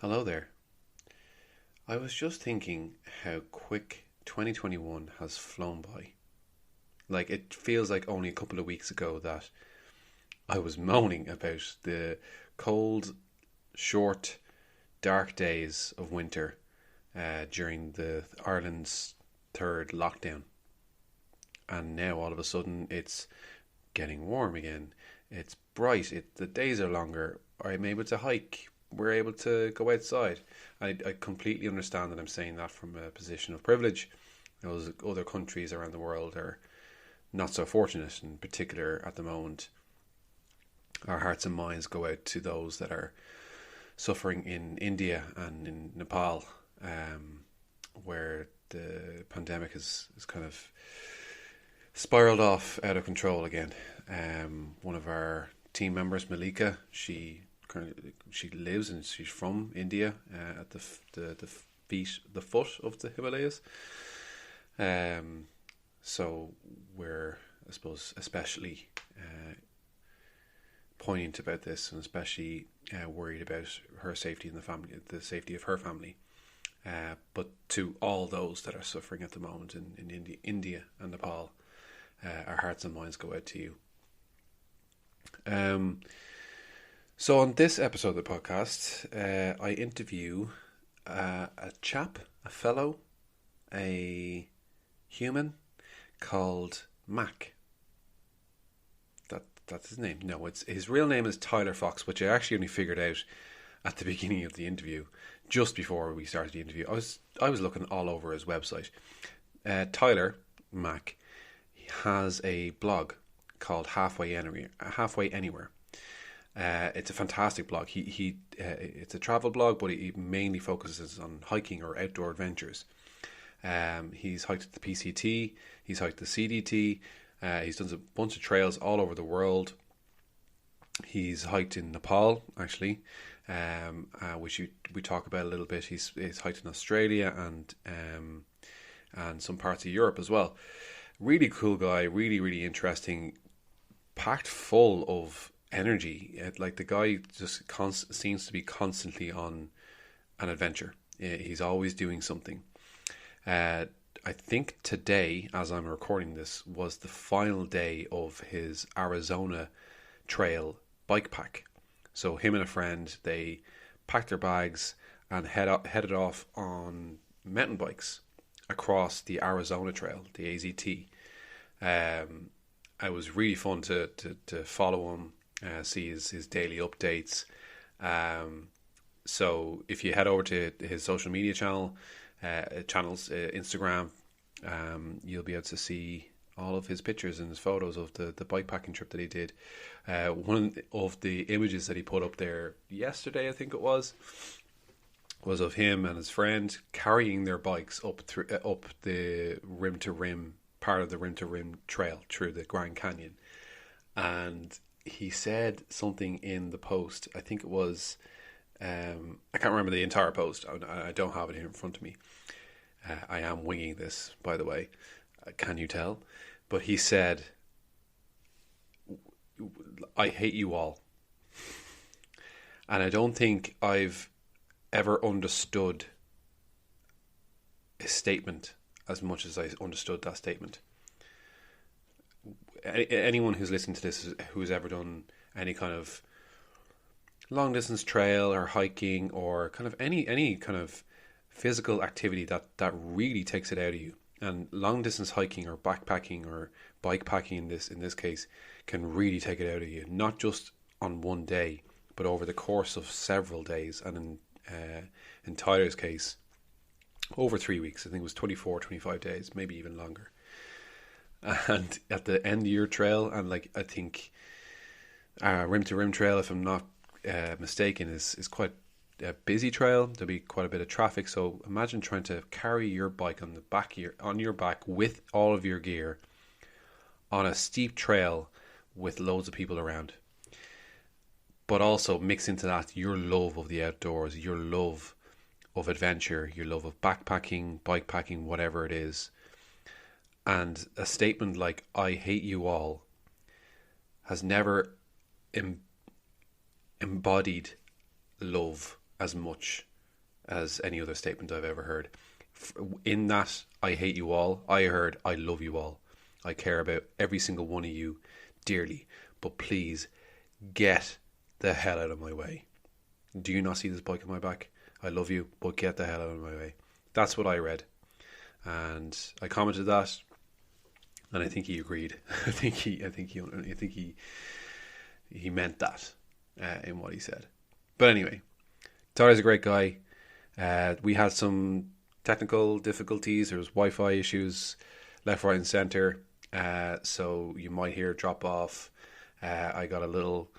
Hello there. I was just thinking how quick 2021 has flown by. Like, it feels like only a couple of weeks ago that I was moaning about the cold, short, dark days of winter during the Ireland's third lockdown. And now all of a sudden it's getting warm again. It's bright. The days are longer. I'm able to hike. We're able to go outside. I completely understand that I'm saying that from a position of privilege. Those other countries around the world are not so fortunate. In particular, at the moment, our hearts and minds go out to those that are suffering in India and in Nepal, where the pandemic is kind of spiraled off out of control again. One of our team members, Malika, she lives and she's from India, at the foot of the Himalayas. So we're, I suppose, especially poignant about this, and especially worried about her safety and the safety of her family. But to all those that are suffering at the moment in India and Nepal, our hearts and minds go out to you. So on this episode of the podcast, I interview a fellow, a human called Mac. That's his name. No, his real name is Tyler Fox, which I actually only figured out at the beginning of the interview, just before we started the interview. I was looking all over his website. Tyler Mac has a blog called Halfway Anywhere. It's a fantastic blog. It's a travel blog, but he mainly focuses on hiking or outdoor adventures. He's hiked the PCT, he's hiked the CDT, he's done a bunch of trails all over the world. He's hiked in Nepal, actually, which we talk about a little bit. He's hiked in Australia and some parts of Europe as well. Really cool guy, really, really interesting, packed full of energy. Like, the guy just seems to be constantly on an adventure. He's always doing something. I think today, as I'm recording this, was the final day of his Arizona trail bike pack. So him and a friend, they packed their bags and headed off on mountain bikes across the Arizona Trail, the AZT. It was really fun to follow him, see his daily updates. So if you head over to his social media channels, Instagram, you'll be able to see all of his pictures and his photos of the bikepacking trip that he did. One of the images that he put up there yesterday, I think it was of him and his friend carrying their bikes up the rim to rim part of the rim to rim trail through the Grand Canyon. And he said something in the post. I think it was, I can't remember the entire post. I don't have it here in front of me. I am winging this, by the way. Can you tell? But he said, "I hate you all." And I don't think I've ever understood a statement as much as I understood that statement. Anyone who's listened to this, who's ever done any kind of long distance trail or hiking or kind of any kind of physical activity that really takes it out of you, and long distance hiking or backpacking or bikepacking in this case can really take it out of you, not just on one day but over the course of several days, and in Tyler's case over 3 weeks. I think it was 24, 25 days, maybe even longer. And at the end of your trail, and like, I think rim to rim trail, if I'm not mistaken, is quite a busy trail. There'll be quite a bit of traffic. So imagine trying to carry your bike on your back with all of your gear on a steep trail with loads of people around. But also mix into that your love of the outdoors, your love of adventure, your love of backpacking, bikepacking, whatever it is. And a statement like "I hate you all" has never embodied love as much as any other statement I've ever heard. In that, I hate you all, I heard, I love you all. I care about every single one of you dearly. But please, get the hell out of my way. Do you not see this bike on my back? I love you, but get the hell out of my way. That's what I read. And I commented that, and I think he agreed. I think he meant that in what he said. But anyway, Tyler's a great guy. We had some technical difficulties. There was Wi-Fi issues left, right, and center. So you might hear drop off. I got a little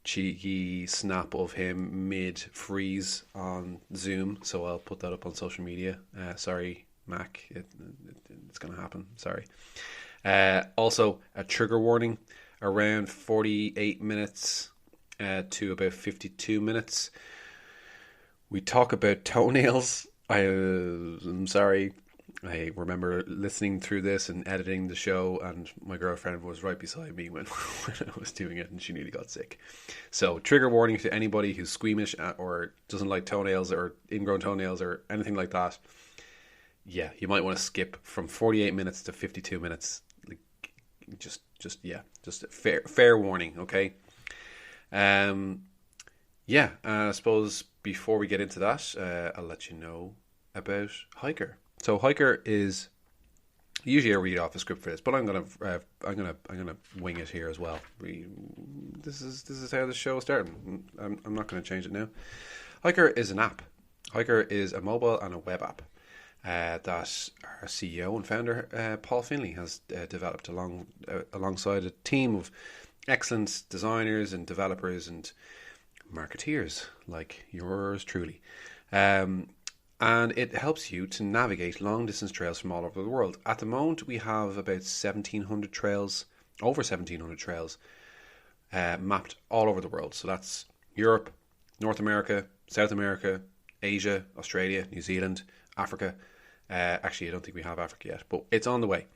cheeky snap of him mid-freeze on Zoom, so I'll put that up on social media. Sorry, Mac. It's going to happen. Sorry. Also, a trigger warning around 48 minutes to about 52 minutes. We talk about toenails. I'm sorry. I remember listening through this and editing the show, and my girlfriend was right beside me when I was doing it, and she nearly got sick. So, trigger warning to anybody who's squeamish or doesn't like toenails or ingrown toenails or anything like that. Yeah, you might want to skip from 48 minutes to 52 minutes. Just a fair warning, okay? I suppose before we get into that, I'll let you know about HiiKER. So HiiKER is, usually I read off a script for this, but I'm gonna wing it here as well. This is how the show is starting. I'm not going to change it now. HiiKER is an app. HiiKER is a mobile and a web app that our CEO and founder Paul Finley has developed alongside a team of excellent designers and developers and marketeers like yours truly. And it helps you to navigate long distance trails from all over the world. At the moment, we have about 1,700 trails, over 1,700 trails mapped all over the world. So that's Europe, North America, South America, Asia, Australia, New Zealand, Africa. Actually, I don't think we have Africa yet, but it's on the way.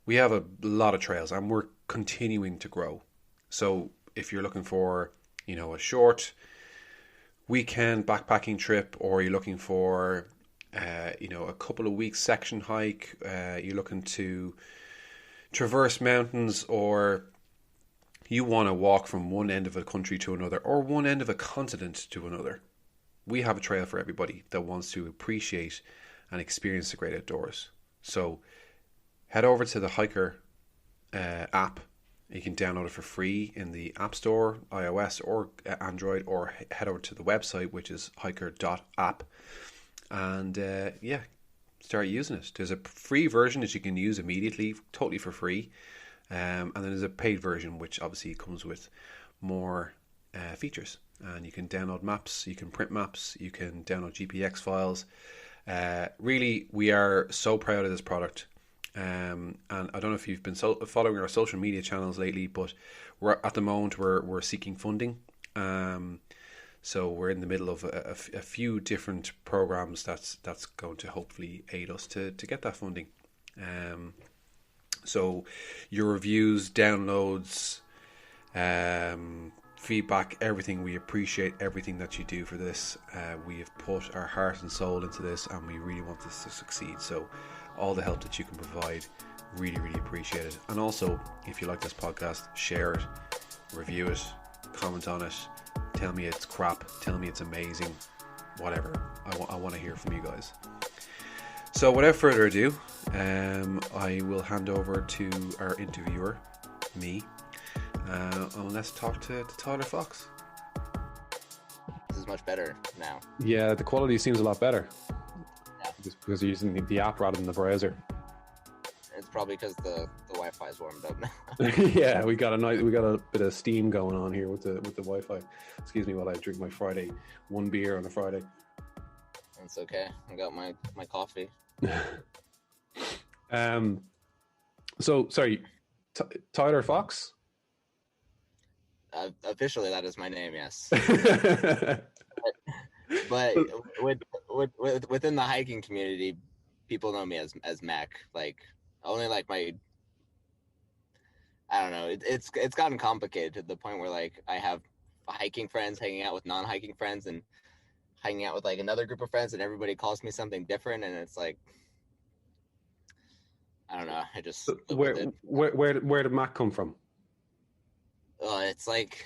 We have a lot of trails, and we're continuing to grow. So if you're looking for, a short weekend backpacking trip, or you're looking for, a couple of weeks section hike, you're looking to traverse mountains, or you want to walk from one end of a country to another, or one end of a continent to another, we have a trail for everybody that wants to appreciate and experience the great outdoors. So head over to the HiiKER app. You can download it for free in the App Store, iOS or Android, or head over to the website, which is hiiker.app, and start using it. There's a free version that you can use immediately, totally for free, and then there's a paid version, which obviously comes with more features. And you can download maps, you can print maps, you can download GPX files. Really, we are so proud of this product. And I don't know if you've been following our social media channels lately, but at the moment we're seeking funding. So we're in the middle of a few different programs that's going to hopefully aid us to get that funding. So your reviews, downloads, feedback, everything, we appreciate everything that you do for this. We have put our heart and soul into this, and we really want this to succeed. So all the help that you can provide, really, really appreciate it. And also, if you like this podcast, share it, review it, comment on it, tell me it's crap, tell me it's amazing, whatever. I want to hear from you guys. So without further ado, I will hand over to our interviewer, me, and let's talk to Tyler Fox. This is much better now. Yeah, the quality seems a lot better. Yeah. Just because you're using the app rather than the browser. It's probably because the Wi-Fi is warmed up now. Yeah, we got a bit of steam going on here with the Wi-Fi. Excuse me while I drink my Friday, one beer on a Friday. It's okay. I got my coffee. So sorry, Tyler Fox. Officially, that is my name. Yes. But within the hiking community, people know me as Mac. Like only like my, I don't know. It's gotten complicated to the point where like I have hiking friends hanging out with non-hiking friends, and hanging out with like another group of friends, and everybody calls me something different, and it's like I don't know. I just live with it. Where did Mac come from? It's like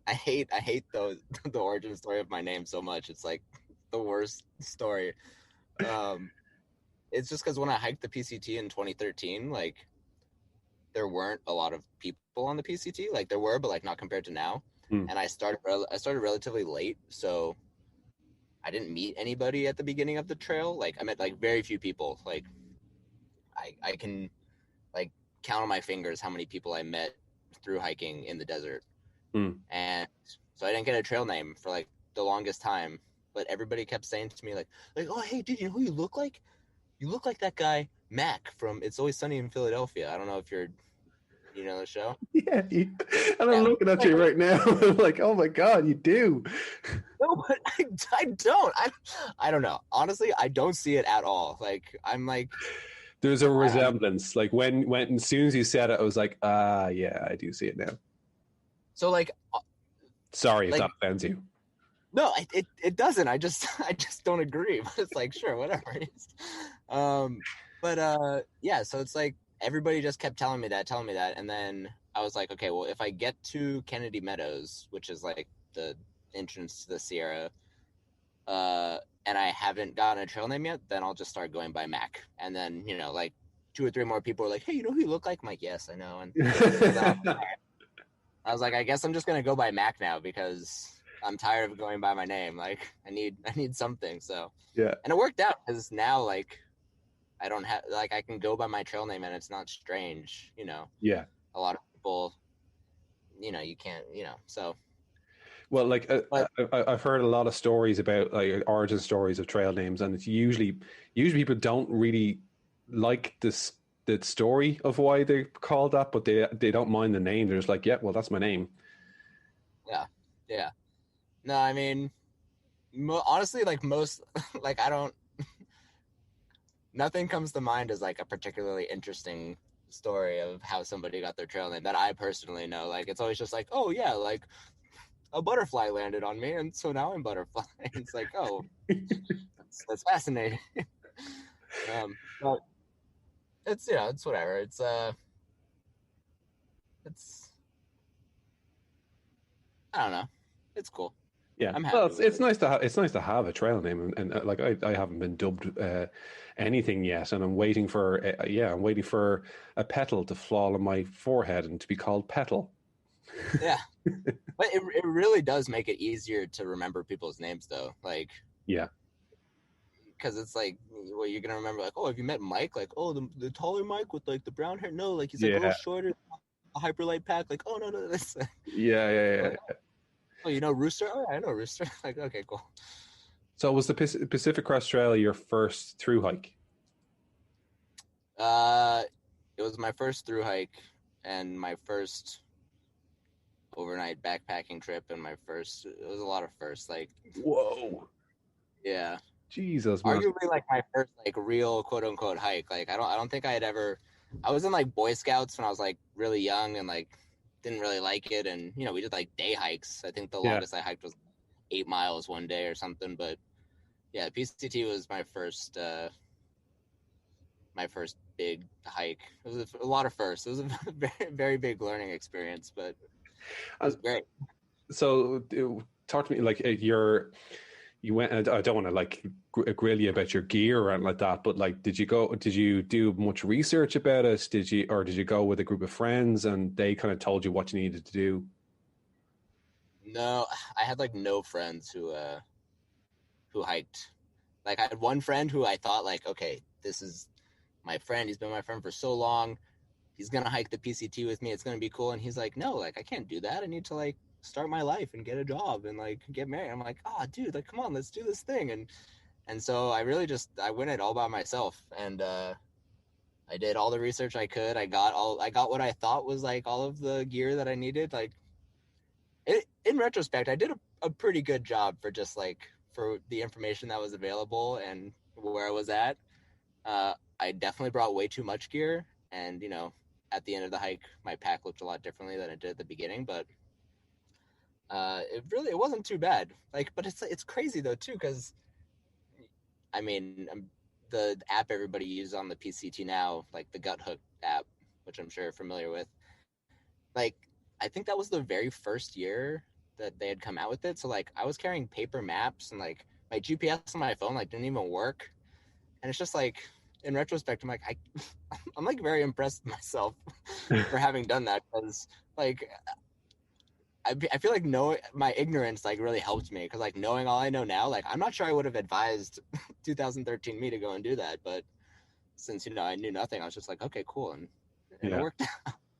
I hate the origin story of my name so much. It's like the worst story. Um, it's just because when I hiked the PCT in 2013, like there weren't a lot of people on the PCT. Like there were, but like not compared to now. Hmm. And I started relatively late, so I didn't meet anybody at the beginning of the trail. Like I met like very few people. Like I can like count on my fingers how many people I met through hiking in the desert. Hmm. And so I didn't get a trail name for like the longest time. But everybody kept saying to me like, oh hey dude, you know who you look like? You look like that guy Mac from It's Always Sunny in Philadelphia. I don't know if you know the show. Yeah, and I'm Yeah. looking at Like, you right now. I'm like, oh my god, you do. no, but I don't. I don't know. Honestly, I don't see it at all. Like I'm like There's a I'm resemblance. Like when as soon as you said it, I was like, yeah, I do see it now. so Sorry if like that offends you. no, it doesn't. I just I just don't agree. But it's like sure, whatever. um, but yeah. So it's like everybody just kept telling me that, and then I was like, okay, well, if I get to Kennedy Meadows, which is like the entrance to the Sierra, and I haven't gotten a trail name yet, then I'll just start going by Mac, and then like two or three more people are like, hey, you know who you look like? I'm like, yes, I know, and so then I was like, I guess I'm just gonna go by Mac now because I'm tired of going by my name. Like I need something. So Yeah, and it worked out because now like I don't have like I can go by my trail name and it's not strange. yeah. A lot of people, you can't, so Well, like but I've heard a lot of stories about like origin stories of trail names, and it's usually people don't really like the story of why they called that, but they don't mind the name. They're just like, yeah, well, that's my name. yeah, yeah. No, I mean, honestly, like most, like I don't, nothing comes to mind as like a particularly interesting story of how somebody got their trail name that I personally know. Like it's always just like, oh yeah, like a butterfly landed on me, and so now I'm butterfly. It's like, oh, that's fascinating. But it's it's whatever. It's I don't know. It's cool. Yeah, I'm well, happy with it's it. nice to have a trail name, and like I haven't been dubbed anything yet, and I'm waiting for I'm waiting for a petal to fall on my forehead and to be called Petal. Yeah, but it really does make it easier to remember people's names though. Like Yeah, because it's like, well, you're gonna remember like, oh, have you met Mike? Like, oh, the taller Mike with like the brown hair. No, like he's like a little yeah, shorter, a hyper light pack. Like, oh no, no, this. yeah, yeah, Like, yeah. oh, you know Rooster? Oh, yeah, I know Rooster. Like, okay, cool. So was the Pacific Crest Trail your first through hike? Uh, it was my first through hike and my first overnight backpacking trip and my first. It was a lot of firsts. Like, Whoa, yeah, Jesus, man. arguably like my first like real quote unquote hike. Like, I don't think I had ever. I was in like Boy Scouts when I was like really young and like didn't really like it, and we did like day hikes. I think the Yeah. longest I hiked was 8 miles one day or something. But yeah, PCT was my first big hike. It was a lot of firsts. It was a very, very big learning experience, but it Uh, was great. so talk to me like you went. I don't want to like grill you about your gear or anything like that, but like, did you do much research about it? Did you go with a group of friends and they kind of told you what you needed to do? No, I had like no friends who hiked. Like I had one friend who I thought like, okay, this is my friend. He's been my friend for so long. He's gonna hike the PCT with me. It's gonna be cool. And he's like, no, like I can't do that. I need to like start my life and get a job and like get married. I'm like, oh, dude, like come on, let's do this thing. And so I really just I went it all by myself, and I did all the research I could. I got what I thought was like all of the gear that I needed. Like in retrospect, I did a pretty good job for just like for the information that was available and where I was at. I definitely brought way too much gear, and at the end of the hike, my pack looked a lot differently than it did at the beginning. But It wasn't too bad. Like, but it's crazy though too, because I mean, the app everybody uses on the PCT now, like the Gut Hook app, which I'm sure you're familiar with. Like, I think that was the very first year that they had come out with it. So like, I was carrying paper maps, and like my GPS on my phone like didn't even work. And it's just like, in retrospect, I'm like, I'm like very impressed with myself for having done that, because like I feel like my ignorance like really helped me, because like knowing all I know now, like I'm not sure I would have advised 2013 me to go and do that, but since I knew nothing, I was just like, okay, cool, and it Yeah. worked.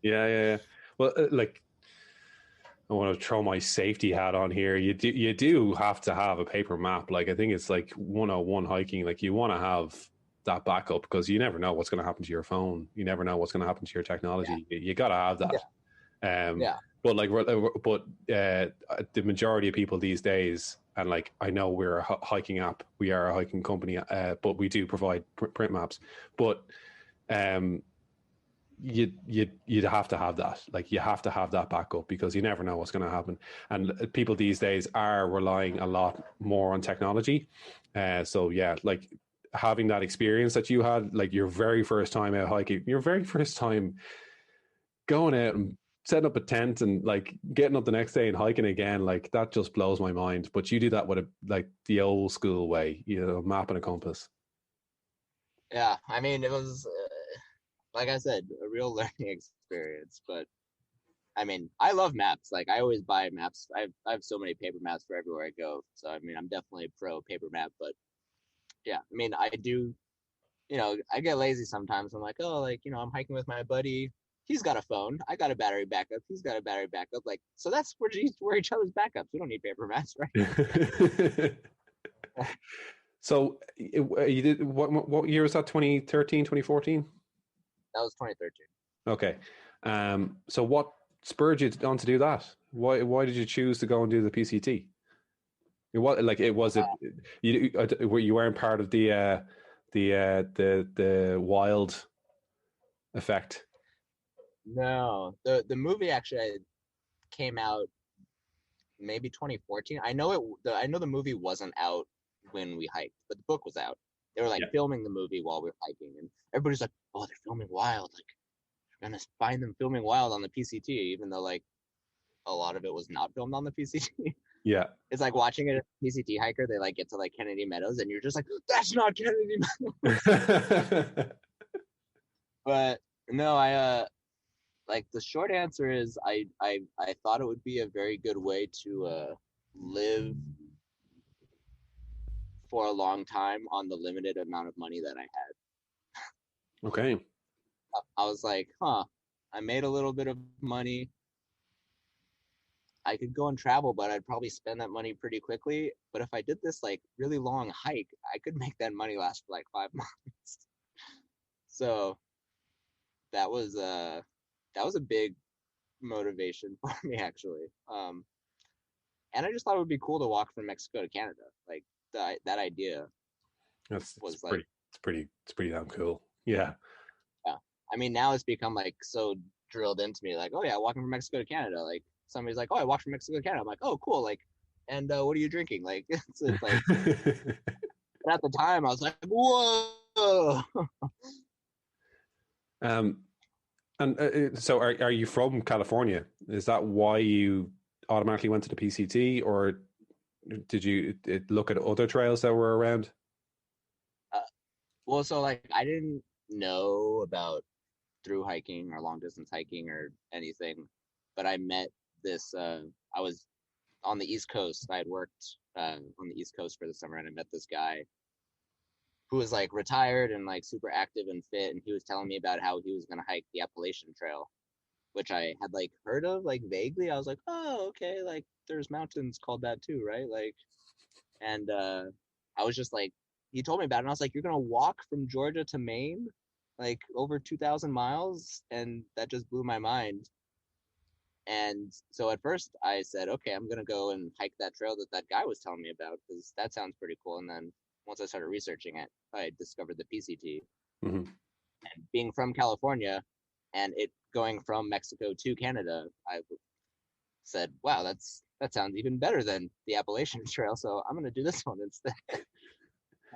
Yeah. Well, like I want to throw my safety hat on here. You do have to have a paper map. Like I think it's like 101 hiking. Like you want to have that backup because you never know what's going to happen to your phone. You never know what's going to happen to your Yeah, technology. You got to have yeah, that. Um, yeah, but like, the majority of people these days, and like I know we're a hiking app, we are a hiking company, but we do provide print maps. But um, you'd have to have that. Like you have to have that backup because you never know what's going to happen. And people these days are relying a lot more on technology. So yeah, like having that experience that you had, like your very first time out hiking, your very first time going out and setting up a tent and like getting up the next day and hiking again, like that just blows my mind. But you do that with like the old school way, map and a compass. yeah. I mean, it was like I said, a real learning experience. But I mean, I love maps. Like I always buy maps. I have so many paper maps for everywhere I go. So I mean, I'm definitely pro paper map. But yeah, I mean, I do. I get lazy sometimes. I'm like, oh, like, I'm hiking with my buddy. He's got a phone. I got a battery backup. He's got a battery backup. Like, so that's we're each other's backups. We don't need paper maps, right? That So you did what year was that? 2013, 2014? was 2013. Okay. So what spurred you on to do that? Why did you choose to go and do the PCT? It was it you weren't part of the wild effect. No, the movie actually came out maybe 2014. I know the movie wasn't out when we hiked, but the book was out. They were like Yeah. filming the movie while we were hiking, and everybody's like, "Oh, they're filming Wild! Like, you're gonna find them filming Wild on the PCT," even though like a lot of it was not filmed on the PCT. Yeah. It's like watching a PCT hiker. They like get to like Kennedy Meadows, and you're just like, "That's not Kennedy Meadows." But no, I like the short answer is I thought it would be a very good way to live for a long time on the limited amount of money that I had. Okay. I was like, huh, I made a little bit of money. I could go and travel, but I'd probably spend that money pretty quickly. But if I did this like really long hike, I could make that money last for like 5 months. So that was a big motivation for me actually. And I just thought it would be cool to walk from Mexico to Canada. Like that idea That's was like, it's pretty damn cool. Yeah. yeah. I mean, now it's become like so drilled into me, like, oh yeah, walking from Mexico to Canada. Like somebody's like, oh, I walked from Mexico to Canada. I'm like, oh, cool. Like, and what are you drinking? Like, it's like, but at the time, I was like, whoa. um, and so are you from California? Is that why you automatically went to the PCT, or did you look at other trails that were around? Uh, well, so like, I didn't know about through hiking or long distance hiking or anything, but I met this. I was on the East Coast. I had worked on the East Coast for the summer, and I met this guy who was like retired and like super active and fit, and he was telling me about how he was going to hike the Appalachian Trail, which I had like heard of like vaguely. I was like, oh, okay, like there's mountains called that too, right? Like, and I was just like, he told me about it, and I was like, you're gonna walk from Georgia to Maine, like over 2,000 miles, and that just blew my mind. And so at first I said, okay, I'm gonna go and hike that trail that guy was telling me about, because that sounds pretty cool. And then once I started researching it, I discovered the PCT. Hmm. And being from California, and it going from Mexico to Canada, I said, wow, that sounds even better than the Appalachian Trail, so I'm gonna do this one instead.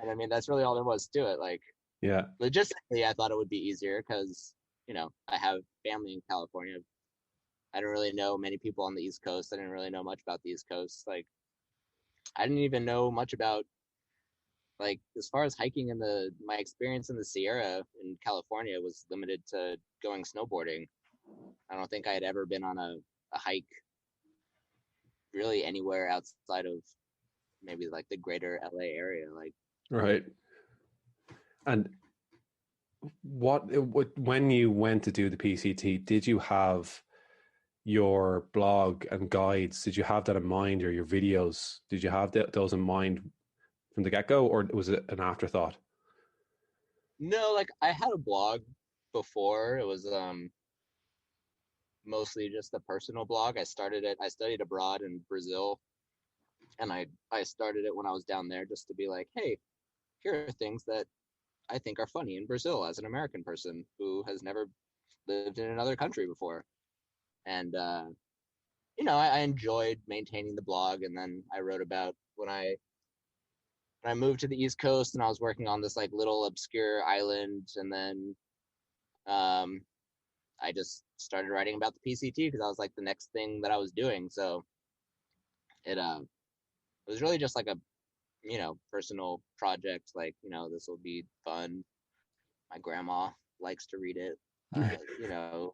And I mean, that's really all there was to it. Like Yeah. logistically, I thought it would be easier because I have family in California. I don't really know many people on the East Coast. I didn't really know much about the East Coast. Like I didn't even know much about like as far as hiking in the my experience in the Sierra in California was limited to going snowboarding. I don't think I had ever been on a hike really anywhere outside of maybe like the greater LA area. Like Right. And when you went to do the PCT, did you have your blog and guides? Did you have that in mind, or your videos? Did you have those in mind from the get go, or was it an afterthought? no, like I had a blog before. It was mostly just a personal blog. I studied abroad in Brazil and I started it when I was down there just to be like, hey, here are things that I think are funny in Brazil as an American person who has never lived in another country before. And I enjoyed maintaining the blog. And then I wrote about when I moved to the East Coast and I was working on this like little obscure island, and then um, I just started writing about the PCT because I was like the next thing that I was doing. So it was really just like a personal project. Like this will be fun. My grandma likes to read it. You know,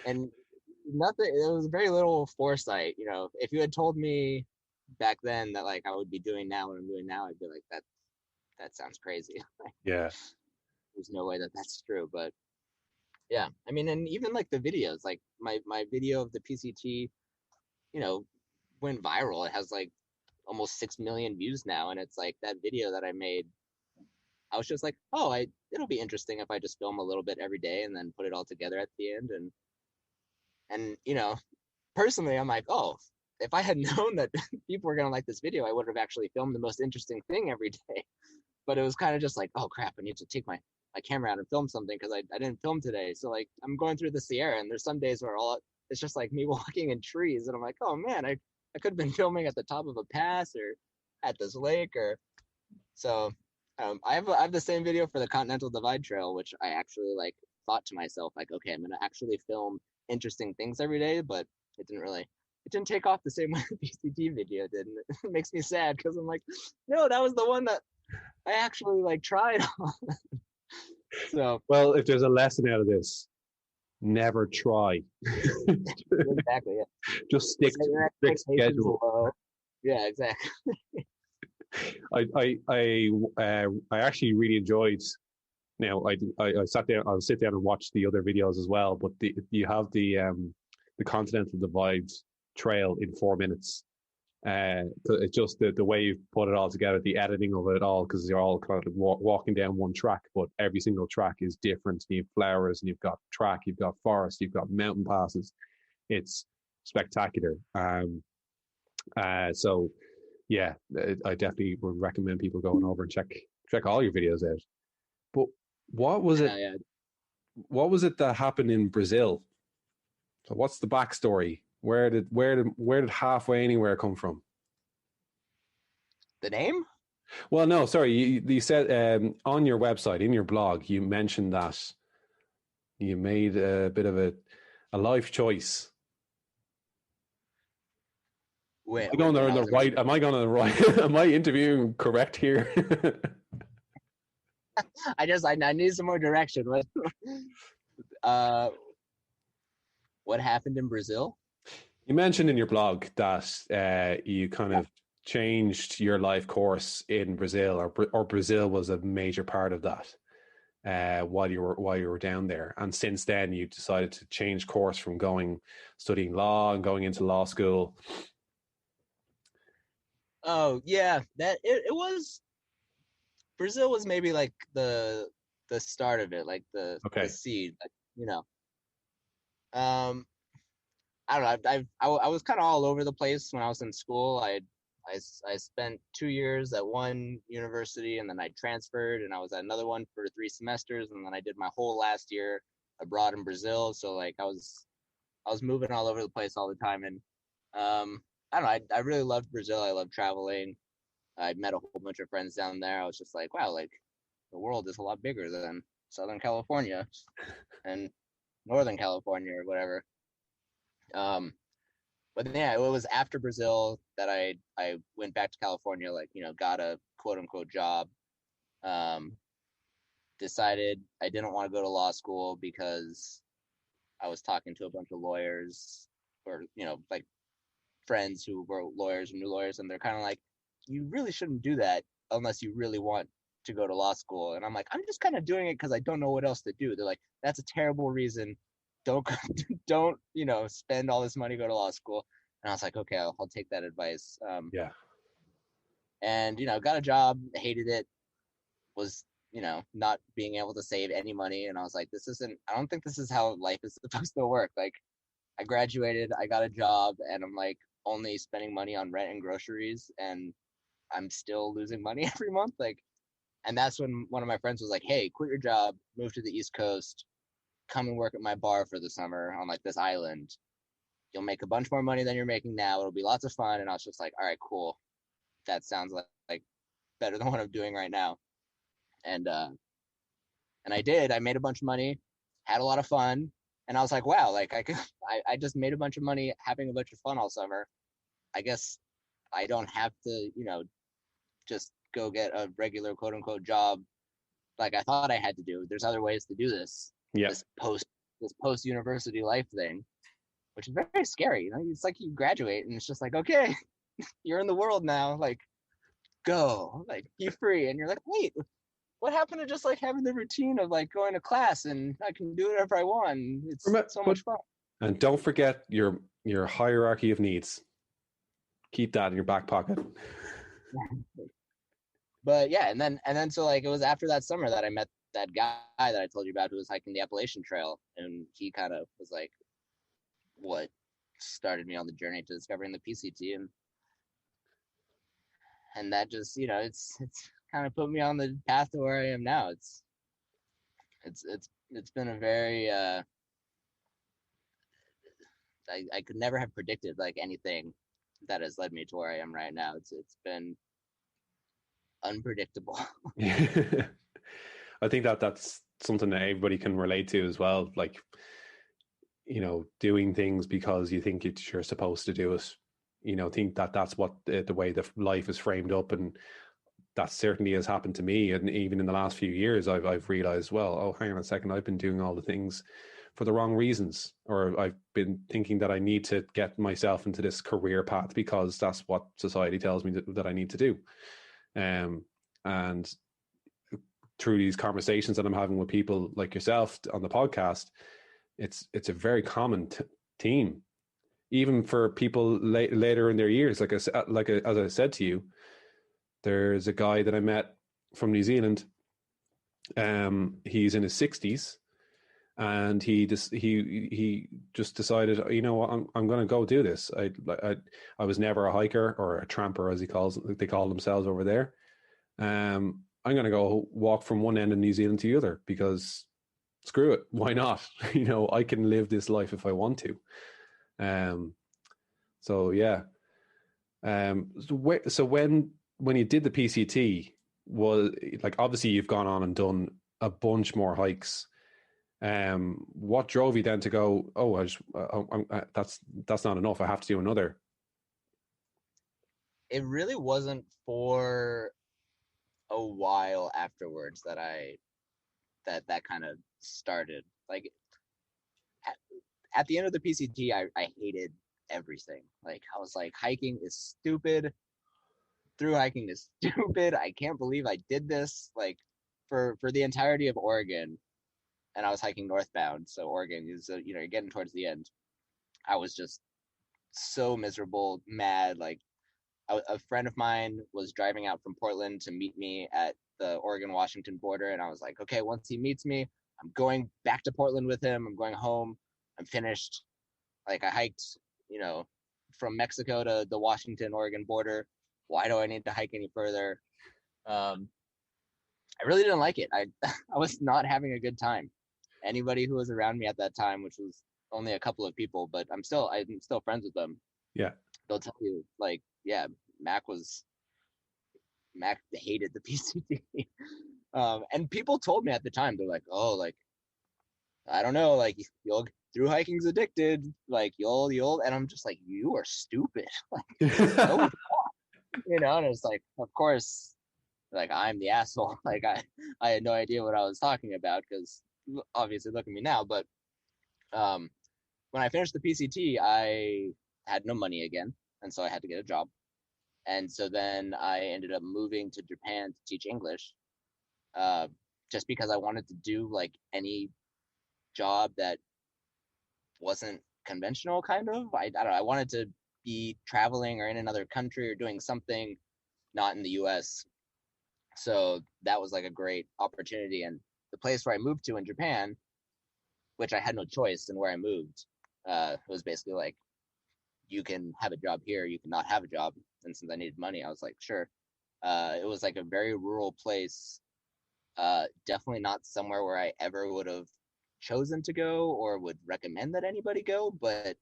and nothing. It was very little foresight. If you had told me back then that like I would be doing now what I'm doing now, I'd be like that sounds crazy. Yeah. There's no way that that's true. But yeah, I mean, and even like the videos, like my video of the PCT, you know, went viral. It has like almost 6 million views now, and it's like that video that I made. I was just like, oh, it'll be interesting if I just film a little bit every day and then put it all together at the end. And personally, I'm like, oh, if I had known that people were gonna like this video, I would have actually filmed the most interesting thing every day. But it was kind of just like, oh crap, I need to take my camera out and film something because I didn't film today. So like I'm going through the Sierra and there's some days where all it's just like me walking in trees and I'm like, oh man, I could have been filming at the top of a pass or at this lake or so. I have the same video for the Continental Divide Trail, which I actually like thought to myself like, okay, I'm gonna actually film interesting things every day, but it didn't take off the same way the PCT video did. And it makes me sad because I'm like, no, that was the one that I actually like tried on. So Well, if there's a lesson out of this, never try. exactly, yeah. Just stick Set to your a strict expectations schedule. low. Yeah, exactly. I actually really enjoyed. Now I sat down. I'll sit down and watch the other videos as well. But you have the Continental Divide Trail in 4 minutes. It's just the way you've put it all together, the editing of it all, because you're all kind of walking down one track, but every single track is different. You have flowers, and you've got track, you've got forest, you've got mountain passes. It's spectacular. So yeah, I definitely would recommend people going over and check all your videos out. But what was it? Yeah, yeah. What was it that happened in Brazil? So what's the backstory? Where did halfway anywhere come from? The name? Well, no, sorry. You said on your website, in your blog, you mentioned that you made a bit of a life choice. Am I going When I the was in right? Am I going the right? Am I interviewing correct here? I need some more direction. Uh, what happened in Brazil? You mentioned in your blog that you kind of changed your life course in Brazil, or Brazil was a major part of that while you were down there. And since then, you decided to change course from studying law and going into law school. Oh yeah, it was Brazil was maybe like the start of it, like the Okay. seed, like, Um, I don't know. I was kind of all over the place when I was in school. I spent 2 years at one university and then I transferred and I was at another one for 3 semesters and then I did my whole last year abroad in Brazil. So like I was moving all over the place all the time and I don't know. I really loved Brazil. I loved traveling. I met a whole bunch of friends down there. I was just like, wow, like the world is a lot bigger than Southern California and Northern California or whatever. Um, but yeah, it was after Brazil that I went back to California, like, got a quote unquote job. Um, Decided I didn't want to go to law school because I was talking to a bunch of lawyers or, like friends who were lawyers and new lawyers, and they're kind of like, you really shouldn't do that unless you really want to go to law school. And I'm like, I'm just kind of doing it because I don't know what else to do. They're like, that's a terrible reason. Don't don't spend all this money, go to law school. And I was like, okay, I'll take that advice. Yeah. And got a job, hated it, was not being able to save any money, and I was like, I don't think this is how life is supposed to work. Like, I graduated, I got a job, and I'm like only spending money on rent and groceries, and I'm still losing money every month. Like, and that's when one of my friends was like, hey, quit your job, move to the East Coast, come and work at my bar for the summer on like this island. You'll make a bunch more money than you're making now. It'll be lots of fun. And I was just like, all right, cool. That sounds like better than what I'm doing right now. And and I did. I made a bunch of money, had a lot of fun, and I was like, wow, like I just made a bunch of money having a bunch of fun all summer. I guess I don't have to, just go get a regular quote unquote job like I thought I had to do. There's other ways to do this. Yeah. This post university life thing, which is very scary. It's like you graduate and it's just like, okay, you're in the world now. Like, go, like, be free. And you're like, wait, what happened to just like having the routine of like going to class and I can do whatever I want? It's so much fun. And don't forget your hierarchy of needs. Keep that in your back pocket. But yeah, and then so like it was after that summer that I met that guy that I told you about who was hiking the Appalachian Trail, and he kind of was like what started me on the journey to discovering the PCT, and that just it's kind of put me on the path to where I am now. It's been a very I could never have predicted like anything that has led me to where I am right now. It's been unpredictable. I think that's something that everybody can relate to as well. Like, doing things because you think you're supposed to do it. Think that's what the way the life is framed up, and that certainly has happened to me. And even in the last few years, I've realized, well, oh, hang on a second, I've been doing all the things for the wrong reasons, or I've been thinking that I need to get myself into this career path because that's what society tells me that I need to do. And through these conversations that I'm having with people like yourself on the podcast, it's a very common theme, even for people later in their years. As I said to you, there's a guy that I met from New Zealand. He's in his 60s, and he just decided, what, I'm going to go do this. I was never a hiker or a tramper, as they call themselves over there. I'm going to go walk from one end of New Zealand to the other because screw it, why not? I can live this life if I want to. So yeah. So when you did the PCT, was like, obviously you've gone on and done a bunch more hikes. What drove you then to go, oh, that's not enough, I have to do another? It really wasn't for a while afterwards that kind of started. Like at the end of the PCT, I hated everything. Like, I was like, hiking is stupid. Through hiking is stupid. I can't believe I did this. Like, for the entirety of Oregon, and I was hiking northbound, so Oregon is you're getting towards the end. I was just so miserable, mad. Like, a friend of mine was driving out from Portland to meet me at the Oregon-Washington border, and I was like, okay, once he meets me, I'm going back to Portland with him. I'm going home. I'm finished. Like, I hiked, from Mexico to the Washington-Oregon border. Why do I need to hike any further? I really didn't like it. I was not having a good time. Anybody who was around me at that time, which was only a couple of people, but I'm still friends with them. Yeah. they'll tell you like, yeah, Mac was Mac hated the PCT. And people told me at the time, they're like, oh, like, I don't know, like you'll through hiking's addicted, like you'll, and I'm just like, you are stupid. Like, no, and it's like, of course, like I'm the asshole. Like I had no idea what I was talking about because obviously look at me now. But um, when I finished the PCT, I had no money again, and so I had to get a job. And so then I ended up moving to Japan to teach English, uh, just because I wanted to do like any job that wasn't conventional, kind of. I don't know. I wanted to be traveling or in another country or doing something not in the US. So that was like a great opportunity. And the place where I moved to in Japan, which I had no choice in where I moved, was basically like, you can have a job here, you cannot have a job. And since I needed money, I was like, sure. It was like a very rural place. Definitely not somewhere where I ever would have chosen to go or would recommend that anybody go, but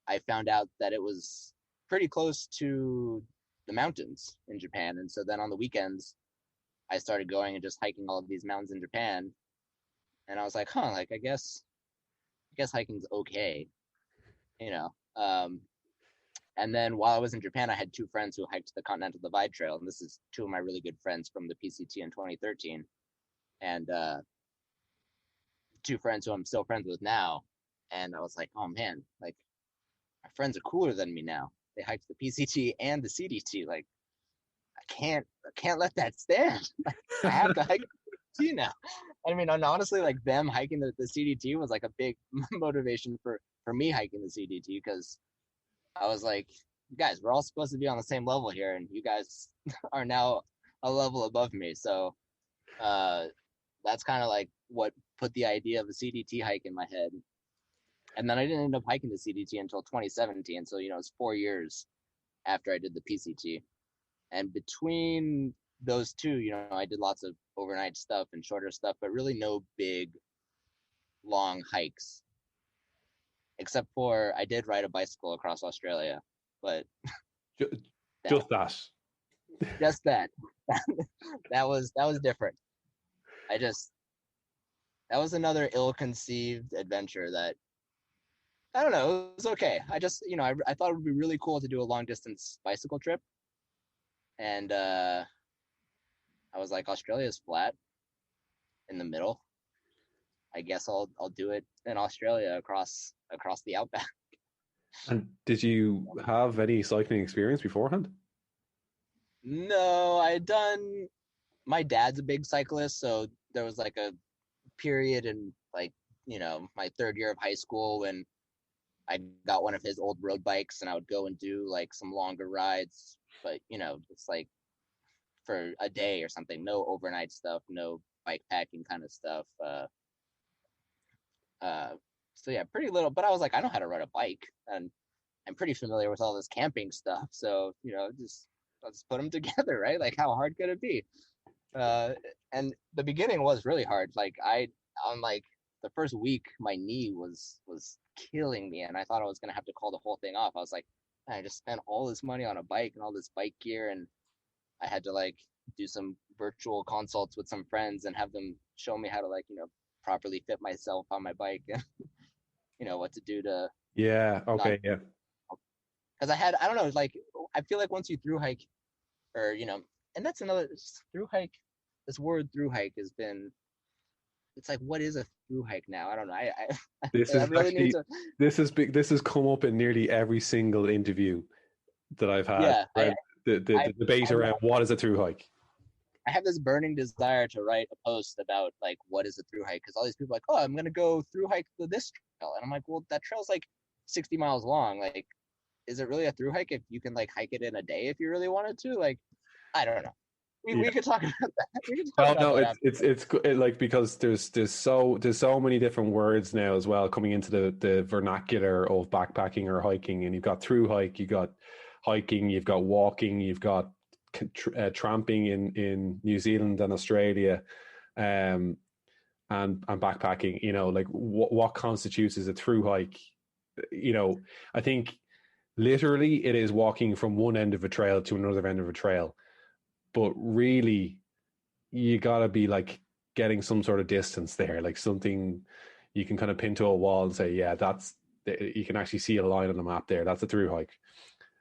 I found out that it was pretty close to the mountains in Japan. And so then on the weekends, I started going and just hiking all of these mountains in Japan. And I was like, huh, like I guess hiking's okay, you know. And then while I was in Japan, I had two friends who hiked the Continental Divide Trail, and this is two of my really good friends from the PCT in 2013, and two friends who I'm still friends with now. And I was like, oh man, like my friends are cooler than me now. They hiked the PCT and the CDT. Like I can't let that stand. I have to hike the CDT now. I mean, and honestly, like them hiking the CDT was like a big motivation for me hiking the CDT because I was like, guys, we're all supposed to be on the same level here, and you guys are now a level above me. So uh, that's kind of like what put the idea of a CDT hike in my head. And then I didn't end up hiking the CDT until 2017. So, it's 4 years after I did the PCT. And between those two, I did lots of overnight stuff and shorter stuff, but really no big long hikes, except for I did ride a bicycle across Australia, but that Just that. just that that was different. I just that was another ill-conceived adventure that I don't know. It was okay. I just I thought it would be really cool to do a long distance bicycle trip, and I was like, Australia's flat in the middle. I guess I'll do it in Australia across the outback. And did you have any cycling experience beforehand? No, I had done. My dad's a big cyclist, so there was like a period in like my third year of high school when I got one of his old road bikes and I would go and do like some longer rides, but it's like for a day or something. No overnight stuff, no bike packing kind of stuff. Uh, so yeah, pretty little. But I was like, I know how to ride a bike, and I'm pretty familiar with all this camping stuff. So just let's put them together, right? Like, how hard could it be? Uh, and the beginning was really hard. Like on like the first week, my knee was killing me, and I thought I was gonna have to call the whole thing off. I was like, I just spent all this money on a bike and all this bike gear, and I had to like do some virtual consults with some friends and have them show me how to like properly fit myself on my bike and what to do to Yeah. not Okay. Yeah. because I don't know, like I feel like once you through hike or and that's another through hike. This word through hike has been it's like what is a through hike now? I don't know. This I is really need actually to. this is big. This has come up in nearly every single interview that I've had Yeah, around the debate I around what is a through hike. I have this burning desire to write a post about like what is a through hike because all these people are like, oh, I'm gonna go through hike this trail, and I'm like, well, that trail's like 60 miles long. Like, is it really a through hike if you can like hike it in a day if you really wanted to? Like, I don't know. We Yeah. could talk about that. We could talk Well, about no, that it's after. like because there's so many different words now as well coming into the vernacular of backpacking or hiking, and you've got through hike, you've got hiking, you've got walking, you've got tramping in New Zealand and Australia, um, and backpacking. Like what constitutes as a through hike. I think Literally, it is walking from one end of a trail to another end of a trail. But really, you gotta be like getting some sort of distance there, like something you can kind of pin to a wall and say, yeah, that's you can actually see a line on the map there. That's a through hike.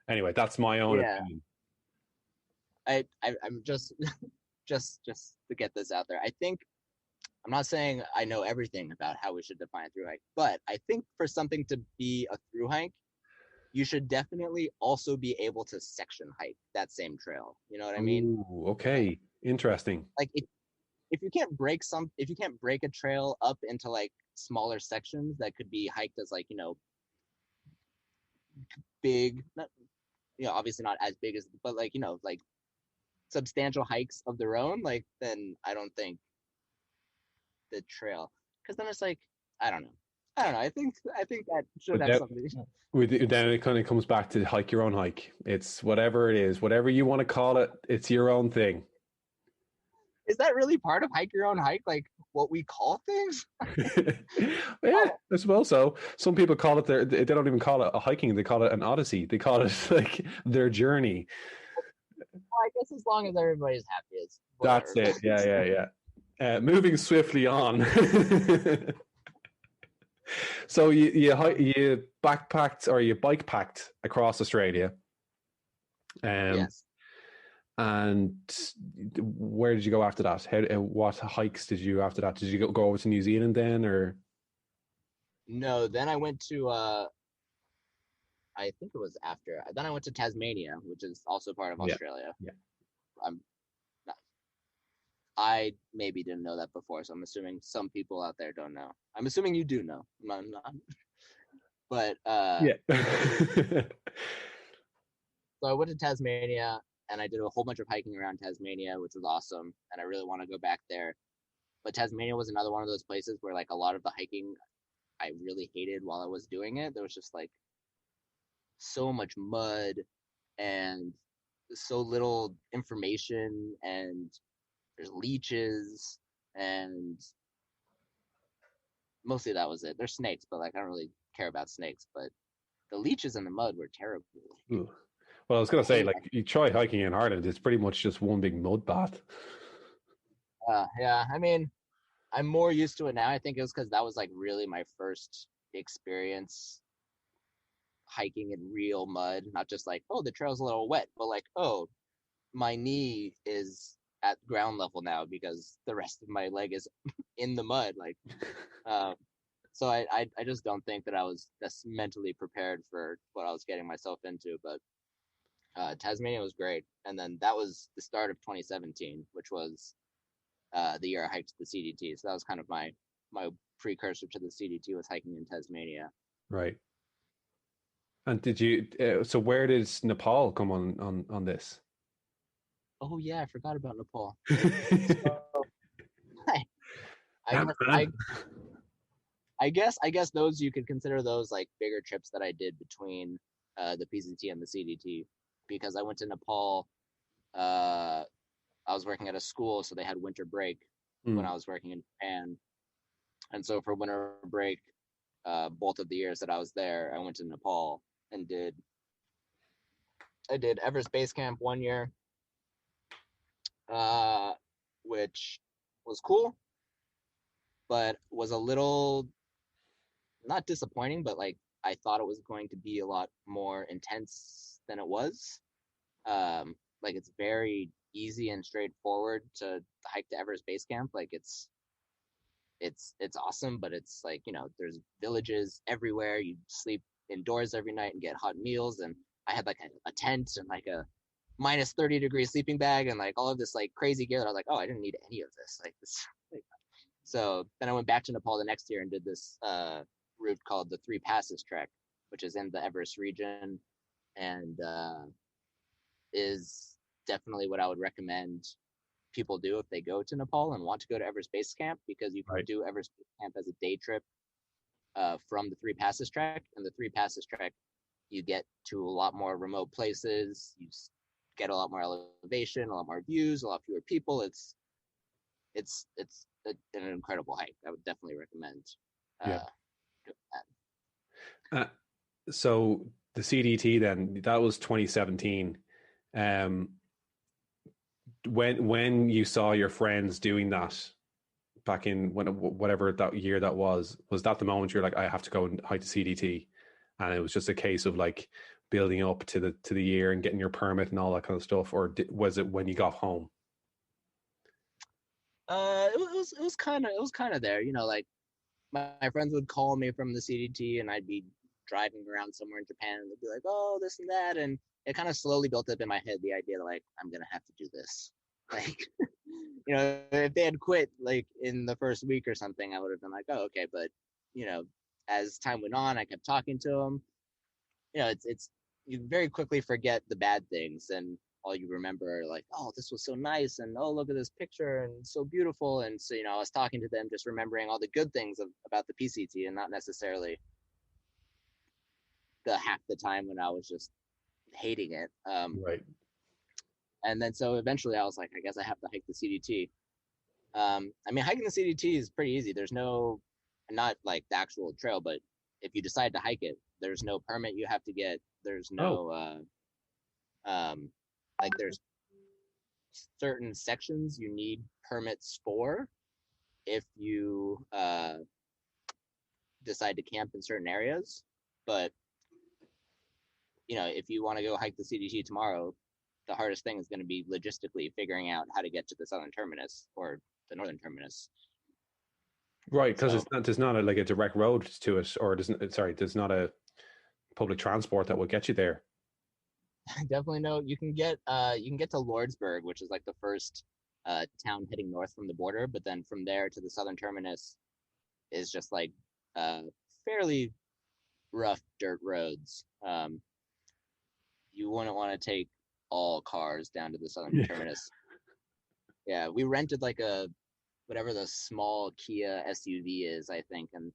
Anyway, that's my own Yeah, opinion. I'm just just to get this out there. I think I'm not saying I know everything about how we should define a through hike, but I think for something to be a through hike, you should definitely also be able to section hike that same trail. You know what I mean? Ooh, Like okay, interesting. like if you can't if you can't break a trail up into like smaller sections that could be hiked as like, big, not, obviously not as big as, but like, like substantial hikes of their own, like then I don't think the trail, because then it's like I don't know. I think that should But have something. then it kind of comes back to hike your own hike. It's whatever it is, whatever you want to call it. It's your own thing. Is that really part of hike your own hike? Like what we call things? Yeah, Oh, I suppose so. Some people call it they don't even call it a hiking, they call it an odyssey. They call it like their journey. well, I guess as long as everybody's happy, it's That's whatever. it. Yeah, yeah, yeah. Moving swiftly on. So you backpacked or you bike packed across Australia. Um, Yes. and where did you go after that? What hikes did you after that? Did you go over to New Zealand then, or No, then I went to I think it was after. Then I went to Tasmania, which is also part of yeah, Australia. yeah. I'm not, I maybe didn't know that before, so I'm assuming some people out there don't know. I'm assuming you do know. But Yeah. so I went to Tasmania and I did a whole bunch of hiking around Tasmania, which was awesome, and I really want to go back there. But Tasmania was another one of those places where like a lot of the hiking I really hated while I was doing it. There was just like so much mud and so little information, and there's leeches, and mostly that was it. There's snakes, but like I don't really care about snakes. But the leeches in the mud were terrible. Ooh. Well, I was I gonna say, hate. like, you try hiking in Ireland, it's pretty much just one big mud bath. Yeah, I mean, I'm more used to it now. I think it was because that was like really my first experience hiking in real mud, not just like, oh, the trail's a little wet, but like, oh, my knee is at ground level now because the rest of my leg is in the mud. Like, um, so I just don't think that I was just mentally prepared for what I was getting myself into. But Tasmania was great, and then that was the start of 2017, which was the year I hiked the CDT. So that was kind of my precursor to the CDT, was hiking in Tasmania. Right. And did you? So where did Nepal come on this? Oh yeah, I forgot about Nepal. Damn So I, I it, guess man. I guess those, you could consider those like bigger trips that I did between the PCT and the CDT, because I went to Nepal. Uh, I was working at a school, so they had winter break when Mm, I was working in Japan, and so for winter break, both of the years that I was there, I went to Nepal and I did Everest Base Camp one year, uh, which was cool, but was a little not disappointing, but like I thought it was going to be a lot more intense than it was. Like it's very easy and straightforward to hike to Everest Base Camp. Like it's awesome, but it's like, there's villages everywhere. You sleep indoors every night and get hot meals. And I had like a tent and like a minus 30-degree sleeping bag and like all of this like crazy gear that I was like, oh, I didn't need any of this. Like this. So then I went back to Nepal the next year and did this route called the Three Passes Trek, which is in the Everest region, and is definitely what I would recommend people do if they go to Nepal and want to go to Everest Base Camp, because you can right. do Everest Base Camp as a day trip from the Three Passes Trek. And the Three Passes Trek, you get to a lot more remote places. You get a lot more elevation, a lot more views, a lot fewer people. An incredible hike. I would definitely recommend Yeah. doing that. Uh, so the CDT then, that was 2017. Um, when you saw your friends doing that back in whatever that year that was that the moment you're like, I have to go and hike the CDT, and it was just a case of like building up to the year and getting your permit and all that kind of stuff, or was it when you got home? It was kind of there, like my friends would call me from the CDT, and I'd be driving around somewhere in Japan, and they'd be like, "Oh, this and that," and it kind of slowly built up in my head the idea that like I'm gonna have to do this. Like, if they had quit like in the first week or something, I would have been like, "Oh, okay." But you know, as time went on, I kept talking to them. It's you very quickly forget the bad things, and all you remember are like, oh, this was so nice, and oh, look at this picture, and so beautiful. And so, I was talking to them, just remembering all the good things about the PCT, and not necessarily the half the time when I was just hating it. Right. And then so eventually, I was like, I guess I have to hike the CDT. I mean, hiking the CDT is pretty easy. There's no, not like the actual trail, but if you decide to hike it, there's no permit you have to get. There's Oh, no like there's certain sections you need permits for if you decide to camp in certain areas. But if you want to go hike the CDT tomorrow, the hardest thing is going to be logistically figuring out how to get to the southern terminus or the northern terminus. right, because So there's not like a direct road to it, or there's not a public transport that will get you there. I definitely know you can get to Lordsburg, which is like the first town heading north from the border, but then from there to the southern terminus is just like uh, fairly rough dirt roads. You wouldn't want to take all cars down to the southern Yeah. terminus. Yeah, we rented like a whatever the small Kia SUV is, I think, and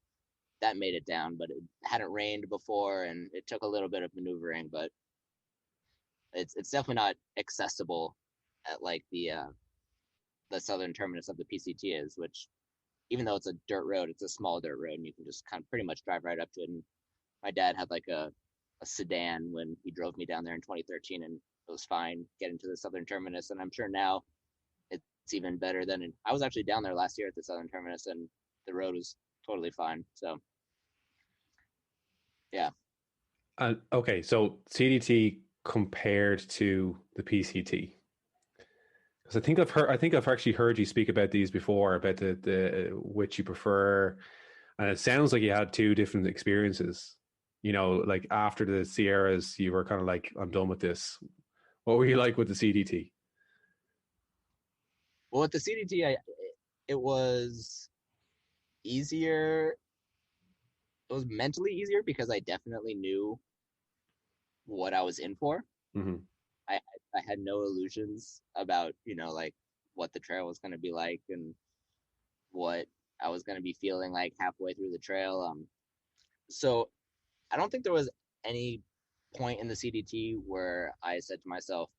that made it down. But it hadn't rained before, and it took a little bit of maneuvering. But it's definitely not accessible at like the southern terminus of the PCT is, which even though it's a dirt road, it's a small dirt road, and you can just kind of pretty much drive right up to it. And my dad had like a sedan when he drove me down there in 2013, and it was fine getting to the southern terminus. And I'm sure now it's even better than I was actually down there last year at the southern terminus, and the road was totally fine. So yeah, Okay, so CDT compared to the PCT. Because I think I've actually heard you speak about these before, about the which you prefer, and it sounds like you had two different experiences. Like after the Sierras, you were kind of like, I'm done with this. What were you like with the CDT? well, with the CDT, it was easier. It was mentally easier because I definitely knew what I was in for. Hmm. I I had no illusions about like what the trail was going to be like and what I was going to be feeling like halfway through the trail. So I don't think there was any point in the CDT where I said to myself,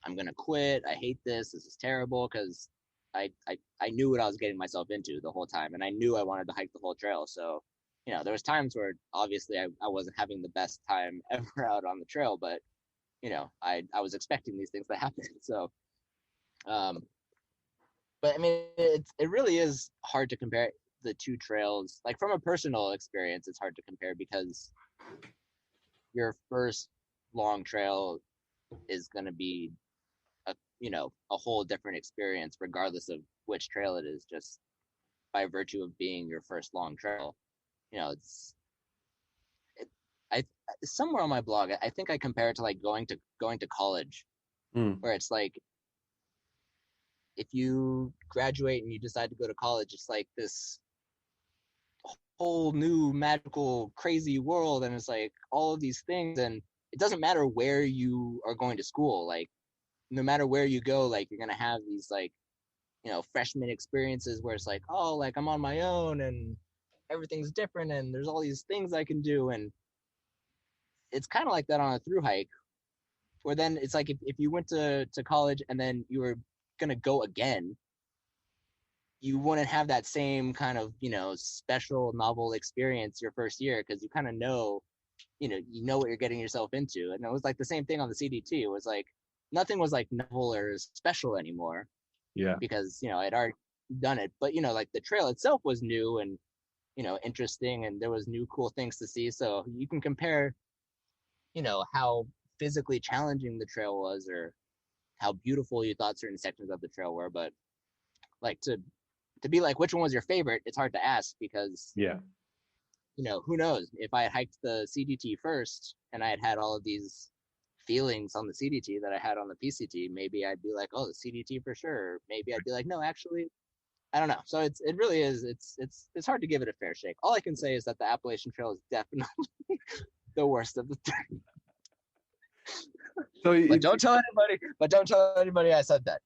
"I'm going to quit. I hate this. This is terrible." Because I knew what I was getting myself into the whole time, and I knew I wanted to hike the whole trail. So there was times where obviously I wasn't having the best time ever out on the trail, but I was expecting these things to happen. So, um, but I mean, it really is hard to compare the two trails. Like from a personal experience, it's hard to compare because your first long trail is going to be a whole different experience, regardless of which trail it is, just by virtue of being your first long trail. It's it, I somewhere on my blog, I think I compare it to like going to college, Mm. where it's like if you graduate and you decide to go to college, it's like this whole new magical crazy world, and it's like all of these things, and it doesn't matter where you are going to school. Like no matter where you go, like you're gonna have these like freshman experiences where it's like, oh, like I'm on my own and everything's different and there's all these things I can do. And it's kind of like that on a through hike, where then it's like if you went to college and then you were gonna go again, you wouldn't have that same kind of special novel experience your first year, because you kind of know you know what you're getting yourself into. And it was like the same thing on the CDT. It was like nothing was like novel or special anymore Yeah. because I'd already done it. But like the trail itself was new and interesting, and there was new cool things to see. So you can compare how physically challenging the trail was, or how beautiful you thought certain sections of the trail were. But like to be like which one was your favorite, it's hard to ask because Yeah. who knows, if I had hiked the CDT first and I had all of these feelings on the CDT that I had on the PCT, maybe I'd be like, oh, the CDT for sure. Maybe I'd be like, no, actually, I don't know. So it really is. It's hard to give it a fair shake. All I can say is that the Appalachian Trail is definitely the worst of the three. So But don't tell anybody. But don't tell anybody I said that.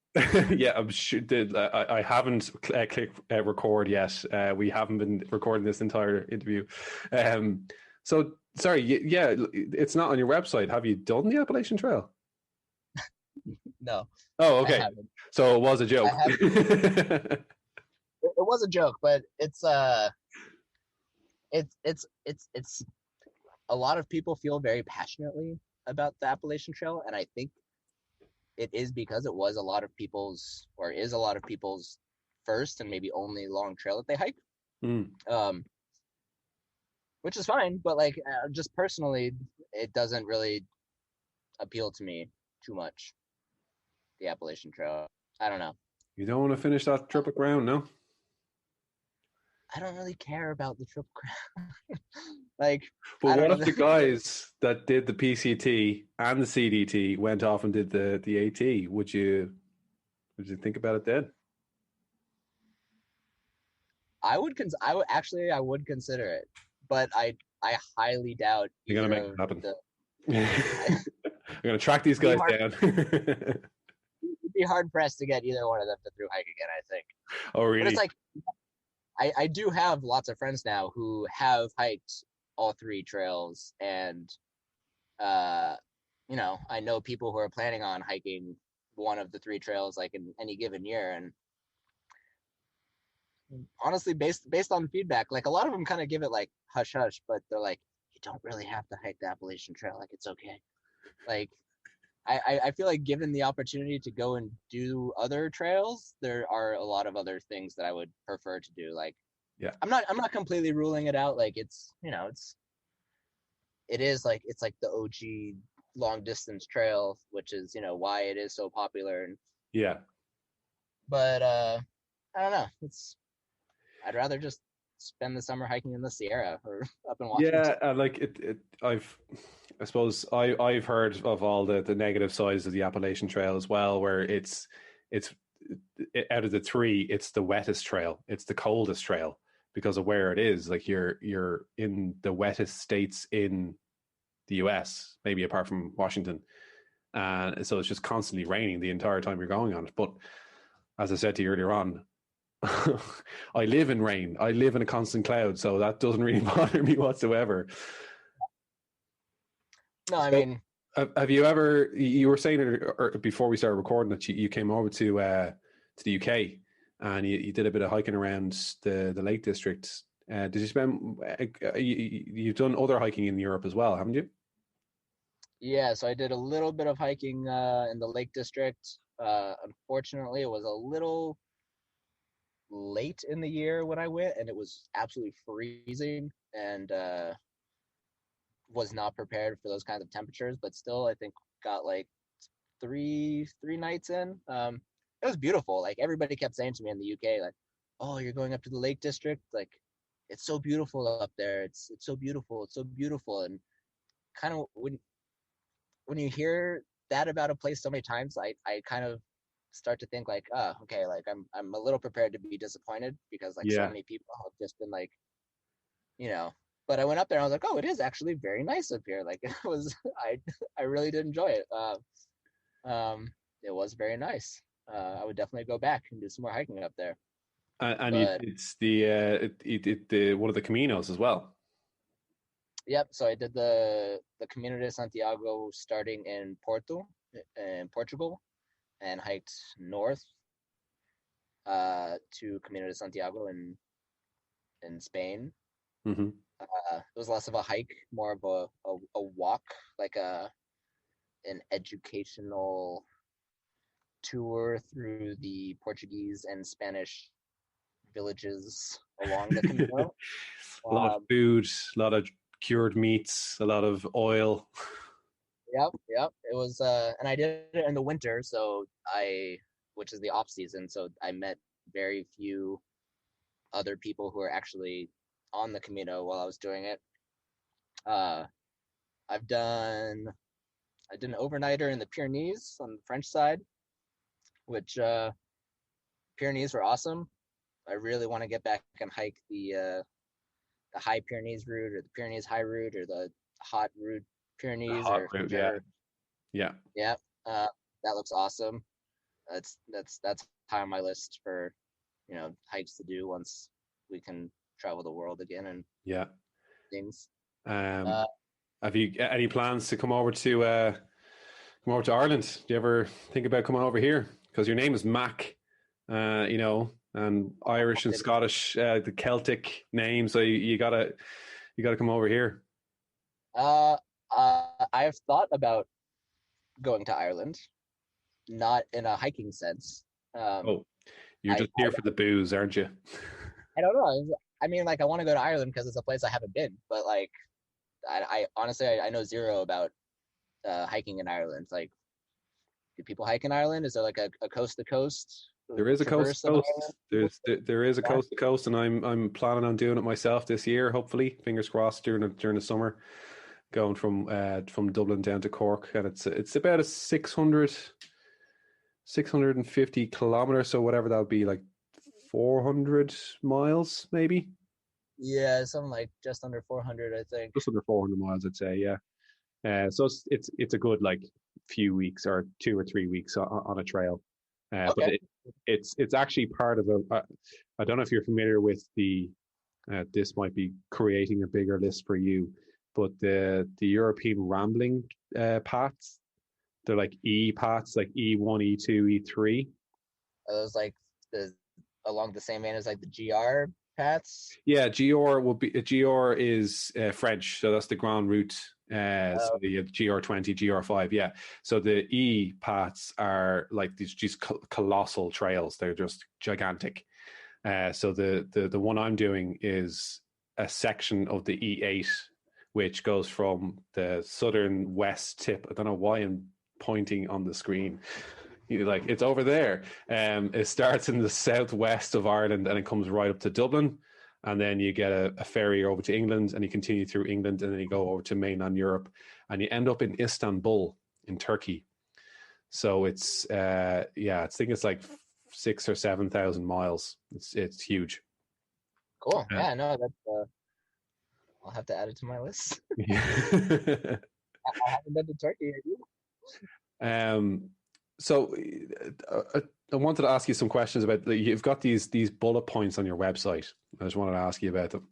yeah, I'm sure. I haven't clicked record yet. We haven't been recording this entire interview. So sorry. Yeah, it's not on your website. Have you done the Appalachian Trail? No, Oh, I okay. haven't. So it was a I joke. haven't. It was a joke, but it's a lot of people feel very passionately about the Appalachian Trail, and I think it is because it was a lot of people's, or is a lot of people's, first and maybe only long trail that they hike. Mm. Um, which is fine, but like just personally, it doesn't really appeal to me too much. The Appalachian Trail, I don't know. You don't want to finish that Triple Crown, no? I don't really care about the Triple Crown. Like, But I don't what know. if the guys that did the PCT and the CDT went off and did the AT? Would you think about it then? I would consider it, but I highly doubt You're gonna either make it of happen. the. I'm gonna track these It'd be guys hard. down. It'd be hard pressed to get either one of them to through hike again, I think. Oh, But it's really? like I do have lots of friends now who have hiked all three trails, and uh, I know people who are planning on hiking one of the three trails like in any given year, and honestly, based on feedback, like a lot of them kind of give it like hush hush, but they're like, you don't really have to hike the Appalachian Trail, like it's okay. Like I feel like given the opportunity to go and do other trails, there are a lot of other things that I would prefer to do. Like Yeah. I'm not completely ruling it out. Like it's like the OG long distance trail, which is why it is so popular. And Yeah. but I don't know. I'd rather just spend the summer hiking in the Sierra or up in Yeah, Washington. like it. I suppose I've heard of all the negative sides of the Appalachian Trail as well, where it's out of the three, it's the wettest trail, it's the coldest trail because of where it is. Like you're in the wettest states in the US, maybe apart from Washington, and so it's just constantly raining the entire time you're going on it. But as I said to you earlier on, I live in rain. I live in a constant cloud, so that doesn't really bother me whatsoever. No, I So, mean, have you ever? You were saying it before we started recording that you came over to the UK and you did a bit of hiking around the Lake District. Did you spend? You've done other hiking in Europe as well, haven't you? yeah. So I did a little bit of hiking in the Lake District. Unfortunately, it was a little late in the year when I went, and it was absolutely freezing, and was not prepared for those kinds of temperatures. But still, I think got like three nights in. It was beautiful. Like everybody kept saying to me in the UK, like, "Oh, you're going up to the Lake District. Like, it's so beautiful up there. It's so beautiful. It's so beautiful." And kind of when you hear that about a place so many times, I kind of start to think like, oh, okay, like I'm a little prepared to be disappointed because like so Yeah. many people have just been like, you know. But I went up there and I was like, oh, it is actually very nice up here. Like it was, I really did enjoy it. It was very nice. I would definitely go back and do some more hiking up there. And But it's you did the one of the Caminos as well. yep, so I did the Camino de Santiago starting in Porto in Portugal and hiked north to Camino de Santiago in Spain. Mm-hmm. It was less of a hike, more of a walk, like an educational tour through the Portuguese and Spanish villages along the Camino. A lot of Um, food, a lot of cured meats, a lot of oil. yep. It was, and I did it in the winter, which is the off season, so I met very few other people who are actually on the Camino while I was doing it. Uh, I've done, I did an overnighter in the Pyrenees on the French side, which Pyrenees were awesome. I really want to get back and hike the High Pyrenees route or the Pyrenees High route or the Hot route The Pyrenees hot or route, yeah, whichever. yeah, Yeah, uh, that looks awesome. That's high on my list for hikes to do once we can travel the world again and yeah. things. Um, Uh, have you any plans to come over to Ireland? Do you ever think about coming over here? Because your name is Mac, and Irish and Scottish, the Celtic name. So you gotta come over here. uh, I've thought about going to Ireland, not in a hiking sense. Um, Oh, you're I, just here for the booze, aren't you? I don't know. I mean, like, I want to go to Ireland because it's a place I haven't been, but like, I honestly, I know zero about hiking in Ireland. Like, do people hike in Ireland? Is there like a coast to coast There is a coast traverse to of coast. Ireland? There is a Yeah. coast to coast, and I'm planning on doing it myself this year. Hopefully, fingers crossed during the summer, going from Dublin down to Cork, and it's about a 650 kilometers, so whatever that would be, like 400 miles, maybe Yeah, something like just under 400, I think. just under 400 miles, I'd say. Yeah. So it's a good like few weeks or 2 or 3 weeks on a trail, but Okay. it's actually part of a. I don't know if you're familiar with the. This might be creating a bigger list for you, but the European rambling paths, they're like E paths, like E1, E2, E3. Are those like the along the same vein as like the GR paths? Yeah, GR will be GR is French, so that's the Grand Route. So Oh, the GR20, GR5, yeah. So the E paths are like these colossal trails. They're just gigantic. So the one I'm doing is a section of the E8, which goes from the southern west tip. I don't know why I'm pointing on the screen. Like it's over there. It starts in the southwest of Ireland and it comes right up to Dublin, and then you get a ferry over to England, and you continue through England, and then you go over to mainland Europe, and you end up in Istanbul in Turkey. So it's I think it's like 6 or 7 thousand miles. It's huge. cool. Uh, Yeah, no, that's I'll have to add it to my list. yeah. I haven't been to Turkey. Have you? um, so I wanted to ask you some questions about. You've got these bullet points on your website. I just wanted to ask you about them.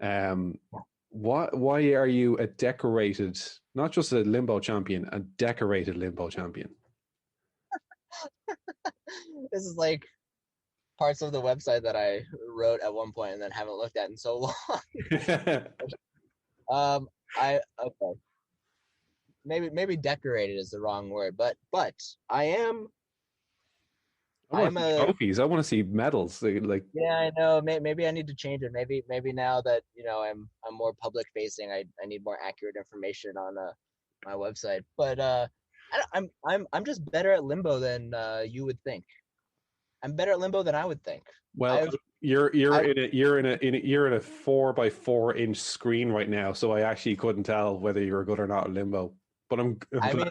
Um, why are you a decorated, not just a limbo champion, a decorated limbo champion? This is like parts of the website that I wrote at one point and then haven't looked at in so long. I okay. Maybe decorated is the wrong word, but I am I I want am to see a trophies. I want to see medals. Like, yeah, I know. Maybe I need to change it. Maybe now that I'm more public facing, I need more accurate information on my website. But I'm just better at limbo than you would think. I'm better at limbo than I would think. well, I've you're I've in a 4 by 4 inch screen right now, so I actually couldn't tell whether you were good or not at limbo. But I'm I glad.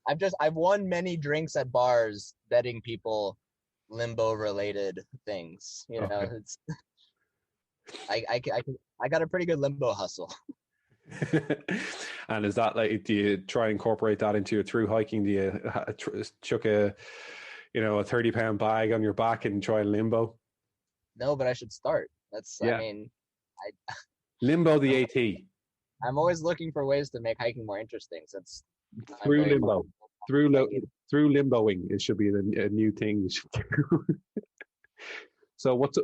mean I've won many drinks at bars betting people limbo related things. Okay. It's I got a pretty good limbo hustle. And is that like, do you try and incorporate that into your through hiking? Do you chuck a 30 pound bag on your back and try limbo? No, but I should start. I Yeah, mean, I limbo the I'm AT I'm always looking for ways to make hiking more interesting since I'm through very limbo, through hiking. through limboing. It should be a new thing you should do. So what's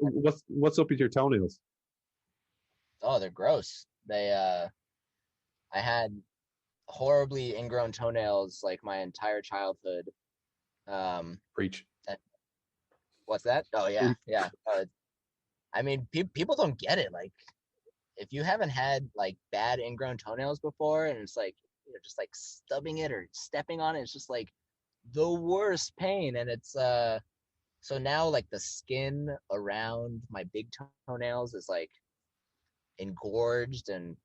up with your toenails? Oh, they're gross. I had horribly ingrown toenails like my entire childhood. Um, Preach. and what's that? Oh yeah, yeah. I mean, people don't get it. Like, if you haven't had like bad ingrown toenails before, and it's like just like stubbing it or stepping on it, it's just like the worst pain. And it's so now like the skin around my big toenails is like engorged, and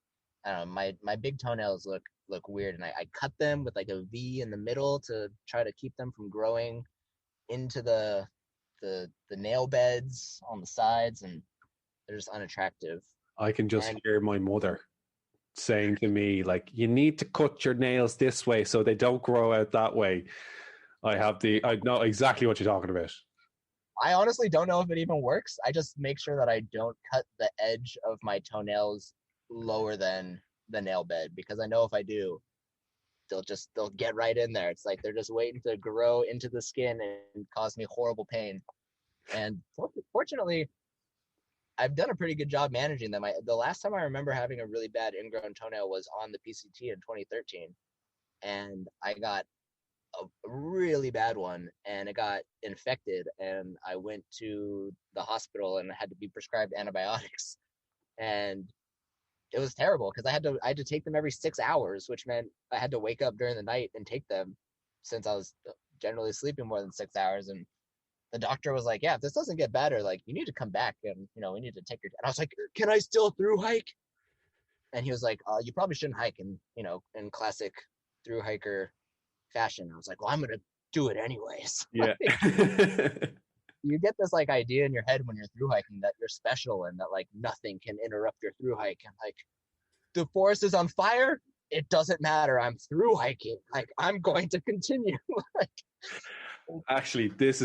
I don't know, my big toenails look weird, and I cut them with like a V in the middle to try to keep them from growing into the nail beds on the sides, and they're just unattractive. I can just And hear my mother saying to me, like, you need to cut your nails this way so they don't grow out that way. I know exactly what you're talking about. I honestly don't know if it even works. I just make sure that I don't cut the edge of my toenails lower than the nail bed, because I know if I do, they'll get right in there. It's like they're just waiting to grow into the skin and cause me horrible pain. And fortunately, I've done a pretty good job managing them. The last time I remember having a really bad ingrown toenail was on the PCT in 2013, and I got a really bad one, and it got infected, and I went to the hospital and had to be prescribed antibiotics. And it was terrible because I had to take them every 6 hours, which meant I had to wake up during the night and take them, since I was generally sleeping more than 6 hours. And the doctor was like, yeah, if this doesn't get better, like, you need to come back, and we need to take your. And I was like, can I still through hike? And he was like, you probably shouldn't hike in classic through hiker fashion. I was like, well, I'm gonna do it anyways. Yeah. You get this like idea in your head when you're through hiking that you're special and that like nothing can interrupt your through hike. And like, the forest is on fire, it doesn't matter. I'm through hiking. Like, I'm going to continue. Like, Actually, this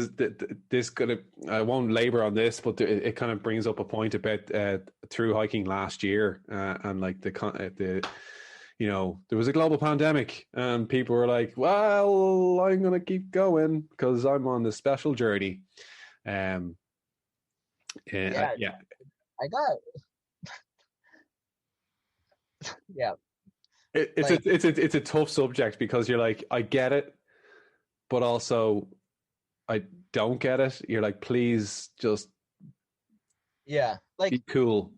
gonna I won't labor on this, but it kind of brings up a point about through hiking last year, and like the there was a global pandemic, and people were like, "Well, I'm gonna keep going because I'm on this special journey." Um, yeah, yeah, I got yeah, like it's a tough subject because you're like, I get it, but also I don't get it. You're like, please just yeah, be cool.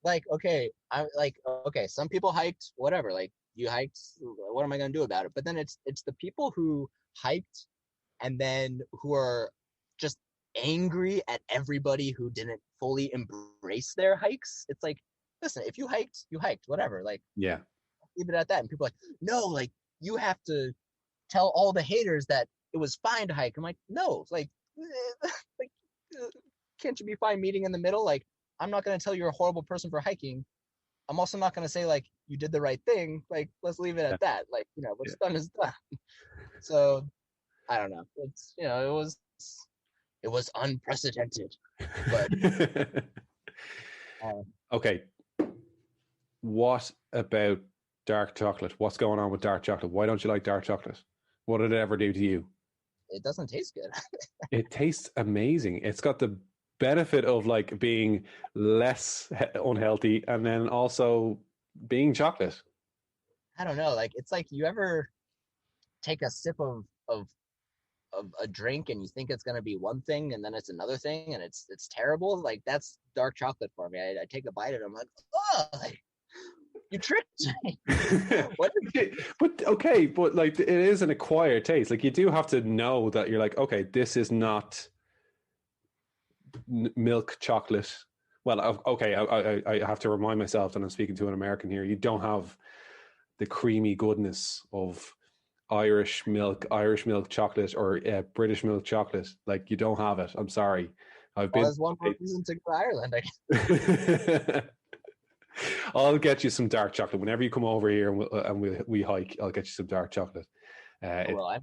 like okay, I'm like okay. Some people hiked, whatever. Like, you hiked. What am I gonna do about it? But then it's the people who hiked and then who are just angry at everybody who didn't fully embrace their hikes. It's like, listen, if you hiked, whatever. Like, Yeah. leave it at that. And people are like, no, like, you have to tell all the haters that it was fine to hike. I'm like, no, like, like, uh, can't you be fine meeting in the middle? Like, I'm not gonna tell you're a horrible person for hiking. I'm also not gonna say like you did the right thing. Like, let's leave it Yeah. at that. Like, Yeah. what's done is done. So I don't know. It's it was unprecedented, but uh, Okay. What about dark chocolate? What's going on with dark chocolate? Why don't you like dark chocolate? What did it ever do to you? it doesn't taste good. It tastes amazing. It's got the benefit of like being less unhealthy and then also being chocolate. I don't know. Like, it's like, you ever take a sip of a drink and you think it's gonna be one thing and then it's another thing and it's terrible. Like, that's dark chocolate for me. I take a bite and I'm like, oh, like, you tricked me. What? But okay, but like it is an acquired taste. Like you do have to know that you're like, okay, this is not milk chocolate. Well, okay, I have to remind myself that I'm speaking to an American here. You don't have the creamy goodness of Irish milk chocolate or British milk chocolate. Like you don't have it. I'm sorry. I've Well, been. there's one more reason to go to Ireland. I'll get you some dark chocolate whenever you come over here and we hike. I'll get you some dark chocolate. It, Well,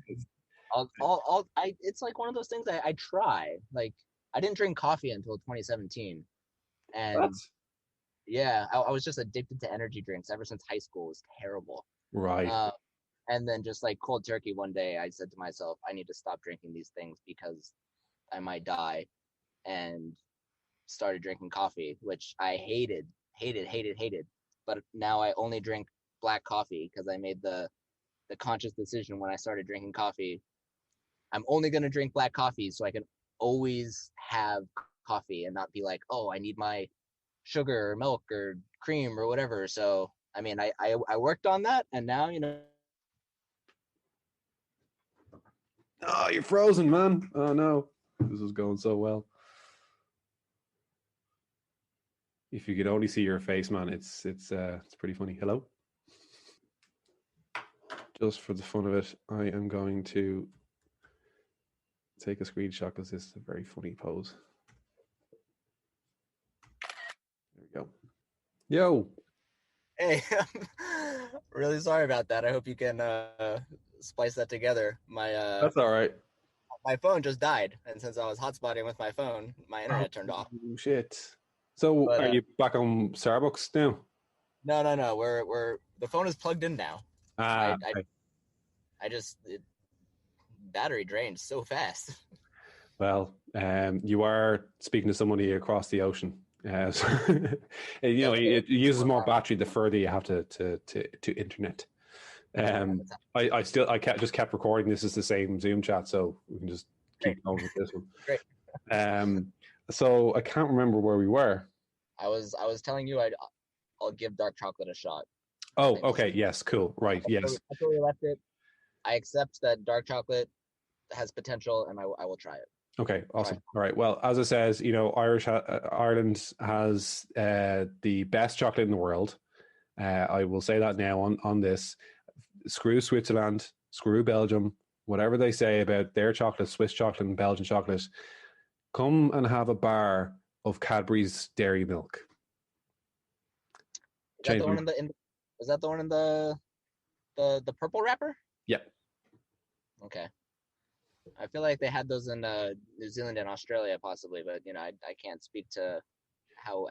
it's like one of those things I try. Like, I didn't drink coffee until 2017, and that's yeah, I was just addicted to energy drinks ever since high school. It was terrible. right. Uh, and then just like cold turkey one day, I said to myself, I need to stop drinking these things because I might die. And started drinking coffee, which I hated. But now I only drink black coffee because I made the conscious decision when I started drinking coffee. I'm only going to drink black coffee so I can always have coffee and not be like, oh, I need my sugar or milk or cream or whatever. So, I mean, I worked on that, and now, Oh, you're frozen, man. Oh no, this is going so well. If you could only see your face, man, it's pretty funny. Hello. Just for the fun of it, I am going to take a screenshot because this is a very funny pose. There we go. Yo. Hey, really sorry about that. I hope you can splice that together. That's all right. My phone just died, and since I was hotspotting with my phone, my internet turned off. Oh, shit. So, But are you back on Starbucks now? no. We're the phone is plugged in now. Okay. I just battery drained so fast. Well, you are speaking to somebody across the ocean. So, it uses more battery the further you have to internet. I just kept recording. This is the same Zoom chat, so we can just keep going with this one. Great. So I can't remember where we were. I was telling you I'll give dark chocolate a shot. Oh, okay. Yes, cool. Right. Yes. That's where we left it. I accept that dark chocolate has potential, and I will try it. Okay, awesome. All right. Well, as it says, Ireland has the best chocolate in the world. I will say that now on this. Screw Switzerland, screw Belgium, whatever they say about their chocolate, Swiss chocolate and Belgian chocolate. Come and have a bar of Cadbury's dairy milk. Is that the one is that the one in the purple wrapper? Yeah. Okay. I feel like they had those in New Zealand and Australia possibly, but I can't speak to how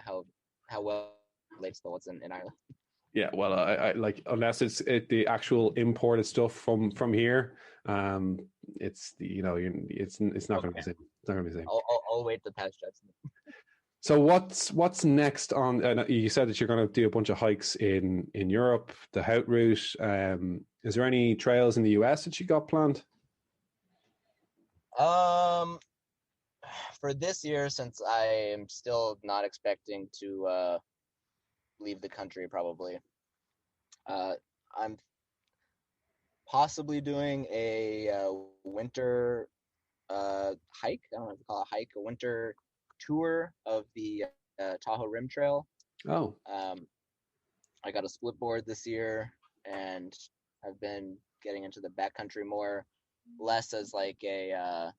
well it relates to what's in Ireland. Yeah, well, I like unless it's the actual imported stuff from here, it's it's not going to be the same. It's not going to be the same. I'll wait the past checks. So what's next on? You said that you're going to do a bunch of hikes in Europe, the Hout route. Is there any trails in the US that you got planned? For this year, since I am still not expecting to leave the country, probably, I'm possibly doing a winter hike. I don't know if you call it a hike, a winter tour of the Tahoe Rim Trail. Oh. I got a split board this year, and I've been getting into the backcountry more, less as like a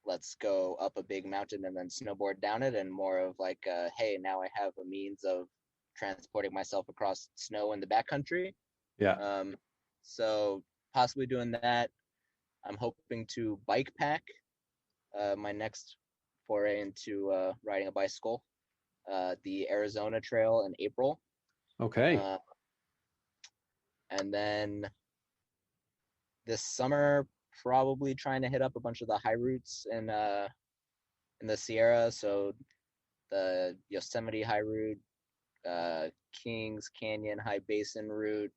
let's go up a big mountain and then snowboard down it, and more of like hey, now I have a means of transporting myself across snow in the backcountry. Yeah. So possibly doing that. I'm hoping to bike pack my next foray into riding a bicycle, the Arizona Trail in April. Okay. And then this summer, probably trying to hit up a bunch of the high routes in the Sierra. So the Yosemite High Route, Kings Canyon High Basin route,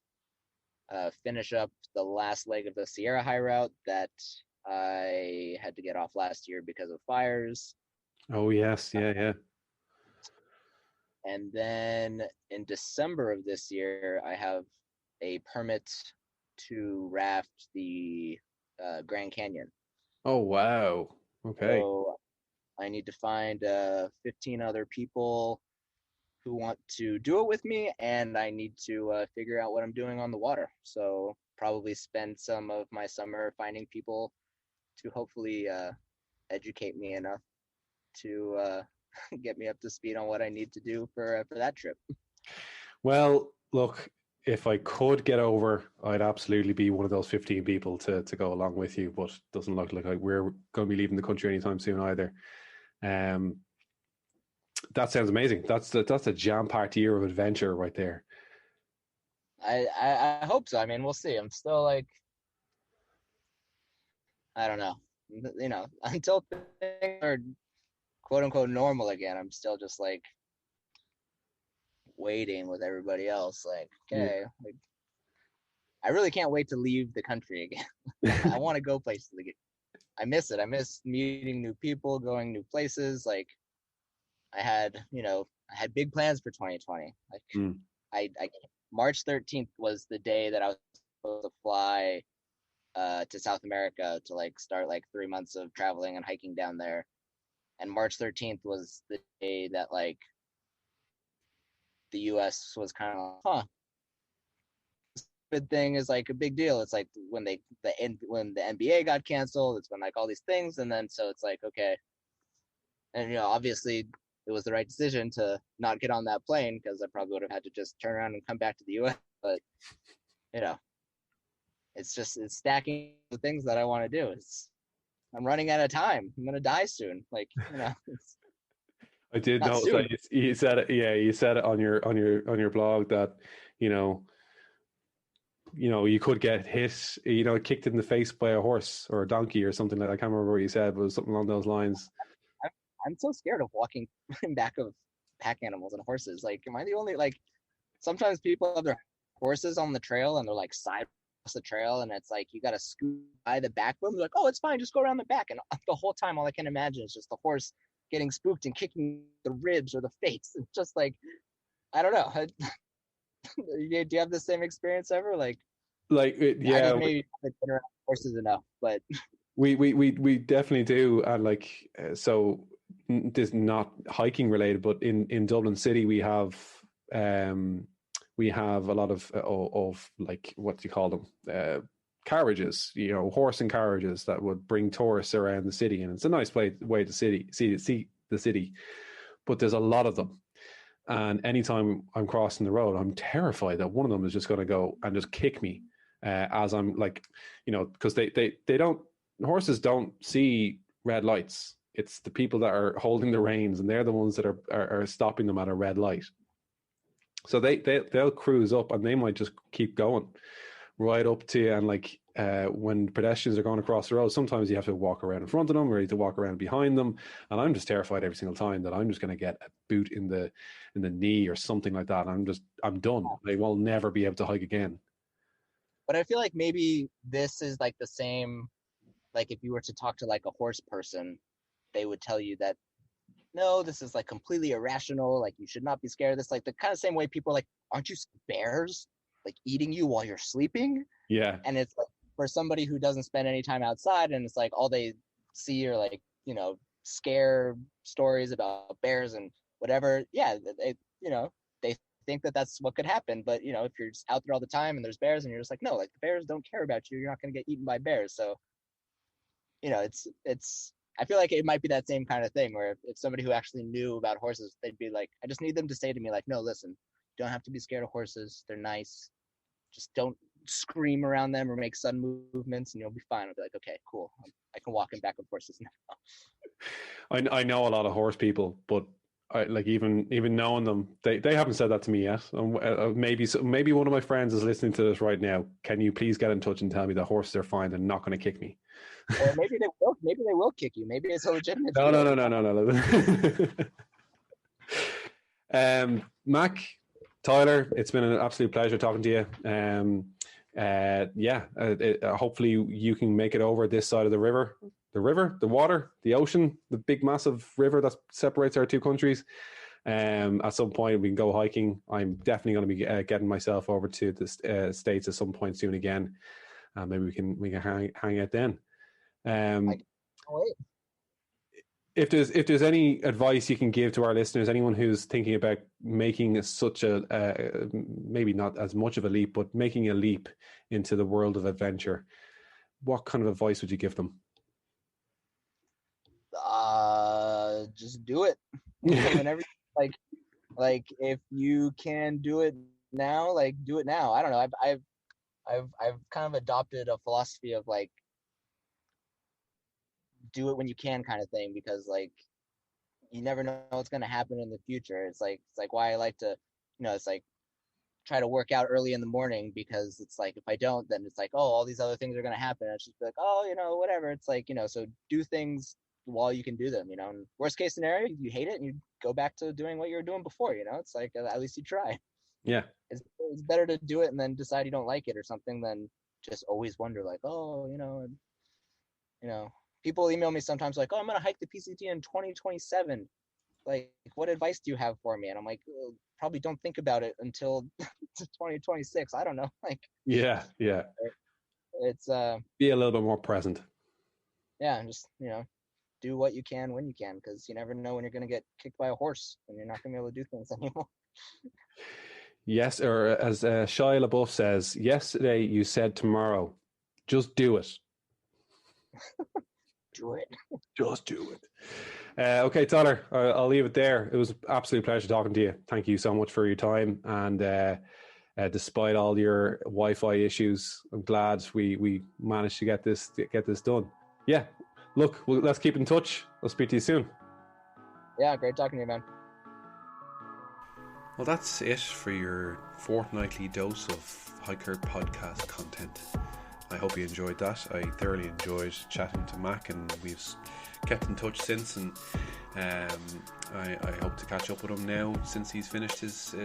finish up the last leg of the Sierra High Route that I had to get off last year because of fires. Oh yes, yeah. And then in December of this year, I have a permit to raft the Grand Canyon. Oh wow. Okay. So I need to find 15 other people who want to do it with me, and I need to figure out what I'm doing on the water. So probably spend some of my summer finding people to hopefully educate me enough to get me up to speed on what I need to do for that trip. Well, look, if I could get over, I'd absolutely be one of those 15 people to go along with you, but it doesn't look like we're going to be leaving the country anytime soon either. That sounds amazing. That's a jam-packed year of adventure right there. I hope so. I mean, we'll see. I'm still like, I don't know. Until things are quote unquote normal again. I'm still just like waiting with everybody else. Like, Yeah. okay, like, I really can't wait to leave the country again. I want to go places again. I miss it. I miss meeting new people, going new places. Like I had big plans for 2020. Like Mm. I March 13th was the day that I was supposed to fly to South America to like start like 3 months of traveling and hiking down there. And March 13th was the day that like the U.S. was kind of, huh, good thing is like a big deal. It's like when the NBA got canceled, it's when like all these things, and then so it's like okay, and obviously it was the right decision to not get on that plane because I probably would have had to just turn around and come back to the U.S. But you know, it's stacking the things that I want to do. I'm running out of time. I'm gonna die soon. Like it's I did not notice soon. that you said it. Yeah, you said it on your blog that you know you could get hit, kicked in the face by a horse or a donkey or something like that. I can't remember what you said, but it was something along those lines. I'm so scared of walking in back of pack animals and horses. Like, am I the only like? Sometimes people have their horses on the trail and they're like side across the trail, and it's like you got to scoot by the back of them. They're like, oh, it's fine, just go around the back. And the whole time, all I can imagine is just the horse getting spooked and kicking the ribs or the face. It's just like I don't know. Do you have the same experience ever? Like, Like, I yeah, just maybe haven't been around horses enough, but we definitely do, and like so this not hiking related, but in Dublin City um we have a lot of like, what do you call them, carriages, horse and carriages that would bring tourists around the city, and it's a nice way to see the city, but there's a lot of them. And anytime I'm crossing the road, I'm terrified that one of them is just going to go and just kick me, as I'm like, because they don't, horses don't see red lights. It's the people that are holding the reins, and they're the ones that are stopping them at a red light. So they'll cruise up, and they might just keep going right up to you. And like, when pedestrians are going across the road, sometimes you have to walk around in front of them, or you have to walk around behind them. And I'm just terrified every single time that I'm just going to get a boot in the knee or something like that. I'm done. I will never be able to hike again. I feel like maybe this is like the same. Like if you were to talk to like a horse person, they would tell you that no, this is like completely irrational. Like you should not be scared of this. Like the kind of same way people are like, aren't you bears like eating you while you're sleeping? Yeah. And it's like for somebody who doesn't spend any time outside, and it's like all they see are like scare stories about bears and whatever. Yeah, they think that that's what could happen. But if you're just out there all the time and there's bears, and you're just like, no, like the bears don't care about you. You're not going to get eaten by bears. So it's I feel like it might be that same kind of thing where if somebody who actually knew about horses, they'd be like, I just need them to say to me like, no, listen, you don't have to be scared of horses. They're nice. Just don't scream around them or make sudden movements, and you'll be fine. I'll be like, okay, cool. I can walk in back of horses now. I know a lot of horse people, but like, even knowing them, they haven't said that to me yet. Maybe one of my friends is listening to this right now. Can you please get in touch and tell me the horses are fine and not going to kick me? Or maybe they will. Maybe they will kick you. Maybe it's a legitimate No, fear. no, no, no, no, no. Mac, Tyler, it's been an absolute pleasure talking to you. Yeah, hopefully you can make it over this side of the river, the water, the ocean, the big massive river that separates our two countries. At some point we can go hiking. I'm definitely going to be getting myself over to the States at some point soon again. Maybe we can hang out then. I Um, can't wait. if there's any advice you can give to our listeners, anyone who's thinking about making such a maybe not as much of a leap, but making a leap into the world of adventure, what kind of advice would you give them? Just do it. Whenever like if you can do it now, like do it now. I don't know. I've kind of adopted a philosophy of like do it when you can kind of thing, because like you never know what's going to happen in the future. It's like why I like to it's like try to work out early in the morning, because it's like if I don't, then it's like, oh, all these other things are going to happen. It's just like, oh, whatever. It's like, so do things while you can do them, you know. And worst case scenario, you hate it and you go back to doing what you were doing before, you know. It's like at least you try. Yeah. It's better to do it and then decide you don't like it or something than just always wonder like, oh, you know, people email me sometimes like, oh, I'm gonna hike the PCT in 2027. Like, what advice do you have for me? And I'm like, well, probably don't think about it until 2026. I don't know. Like, Yeah. Yeah. it's Be a little bit more present. yeah, just do what you can when you can, because you never know when you're gonna get kicked by a horse and you're not gonna be able to do things anymore. Yes, or as Shia LaBeouf says, yesterday you said tomorrow. Just do it. Do it. Just do it. Okay, Tyler, I'll leave it there. It was an absolute pleasure talking to you. Thank you so much for your time. And despite all your Wi-Fi issues, I'm glad we managed to get this done. Yeah, look, let's keep in touch. I'll speak to you soon. Yeah, great talking to you, man. Well, that's it for your fortnightly dose of HiiKER podcast content. I hope you enjoyed that. I thoroughly enjoyed chatting to Mac, and we've kept in touch since, and I hope to catch up with him now since he's finished his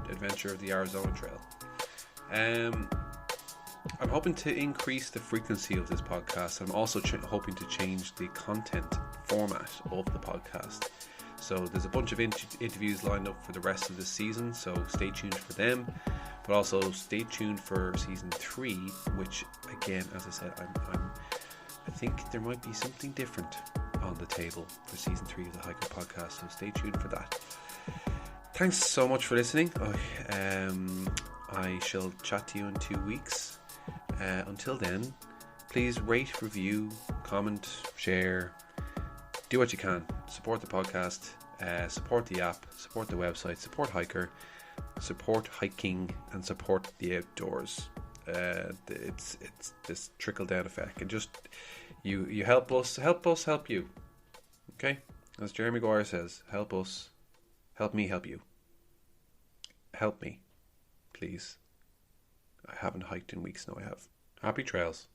adventure of the Arizona Trail. I'm hoping to increase the frequency of this podcast. I'm also hoping to change the content format of the podcast. So there's a bunch of interviews lined up for the rest of the season, so stay tuned for them. But also stay tuned for season 3, which again, as I said, I think there might be something different on the table for season 3 of the HiiKER podcast. So stay tuned for that. Thanks so much for listening. I shall chat to you in 2 weeks. Until then, please rate, review, comment, share. Do what you can. Support the podcast, support the app, support the website, support HiiKER, support hiking, and support the outdoors. It's this trickle down effect, and just you help us help you. Okay, as Jerry Maguire says, help us, help me, help you. Help me, please. I haven't hiked in weeks now. I have. Happy trails.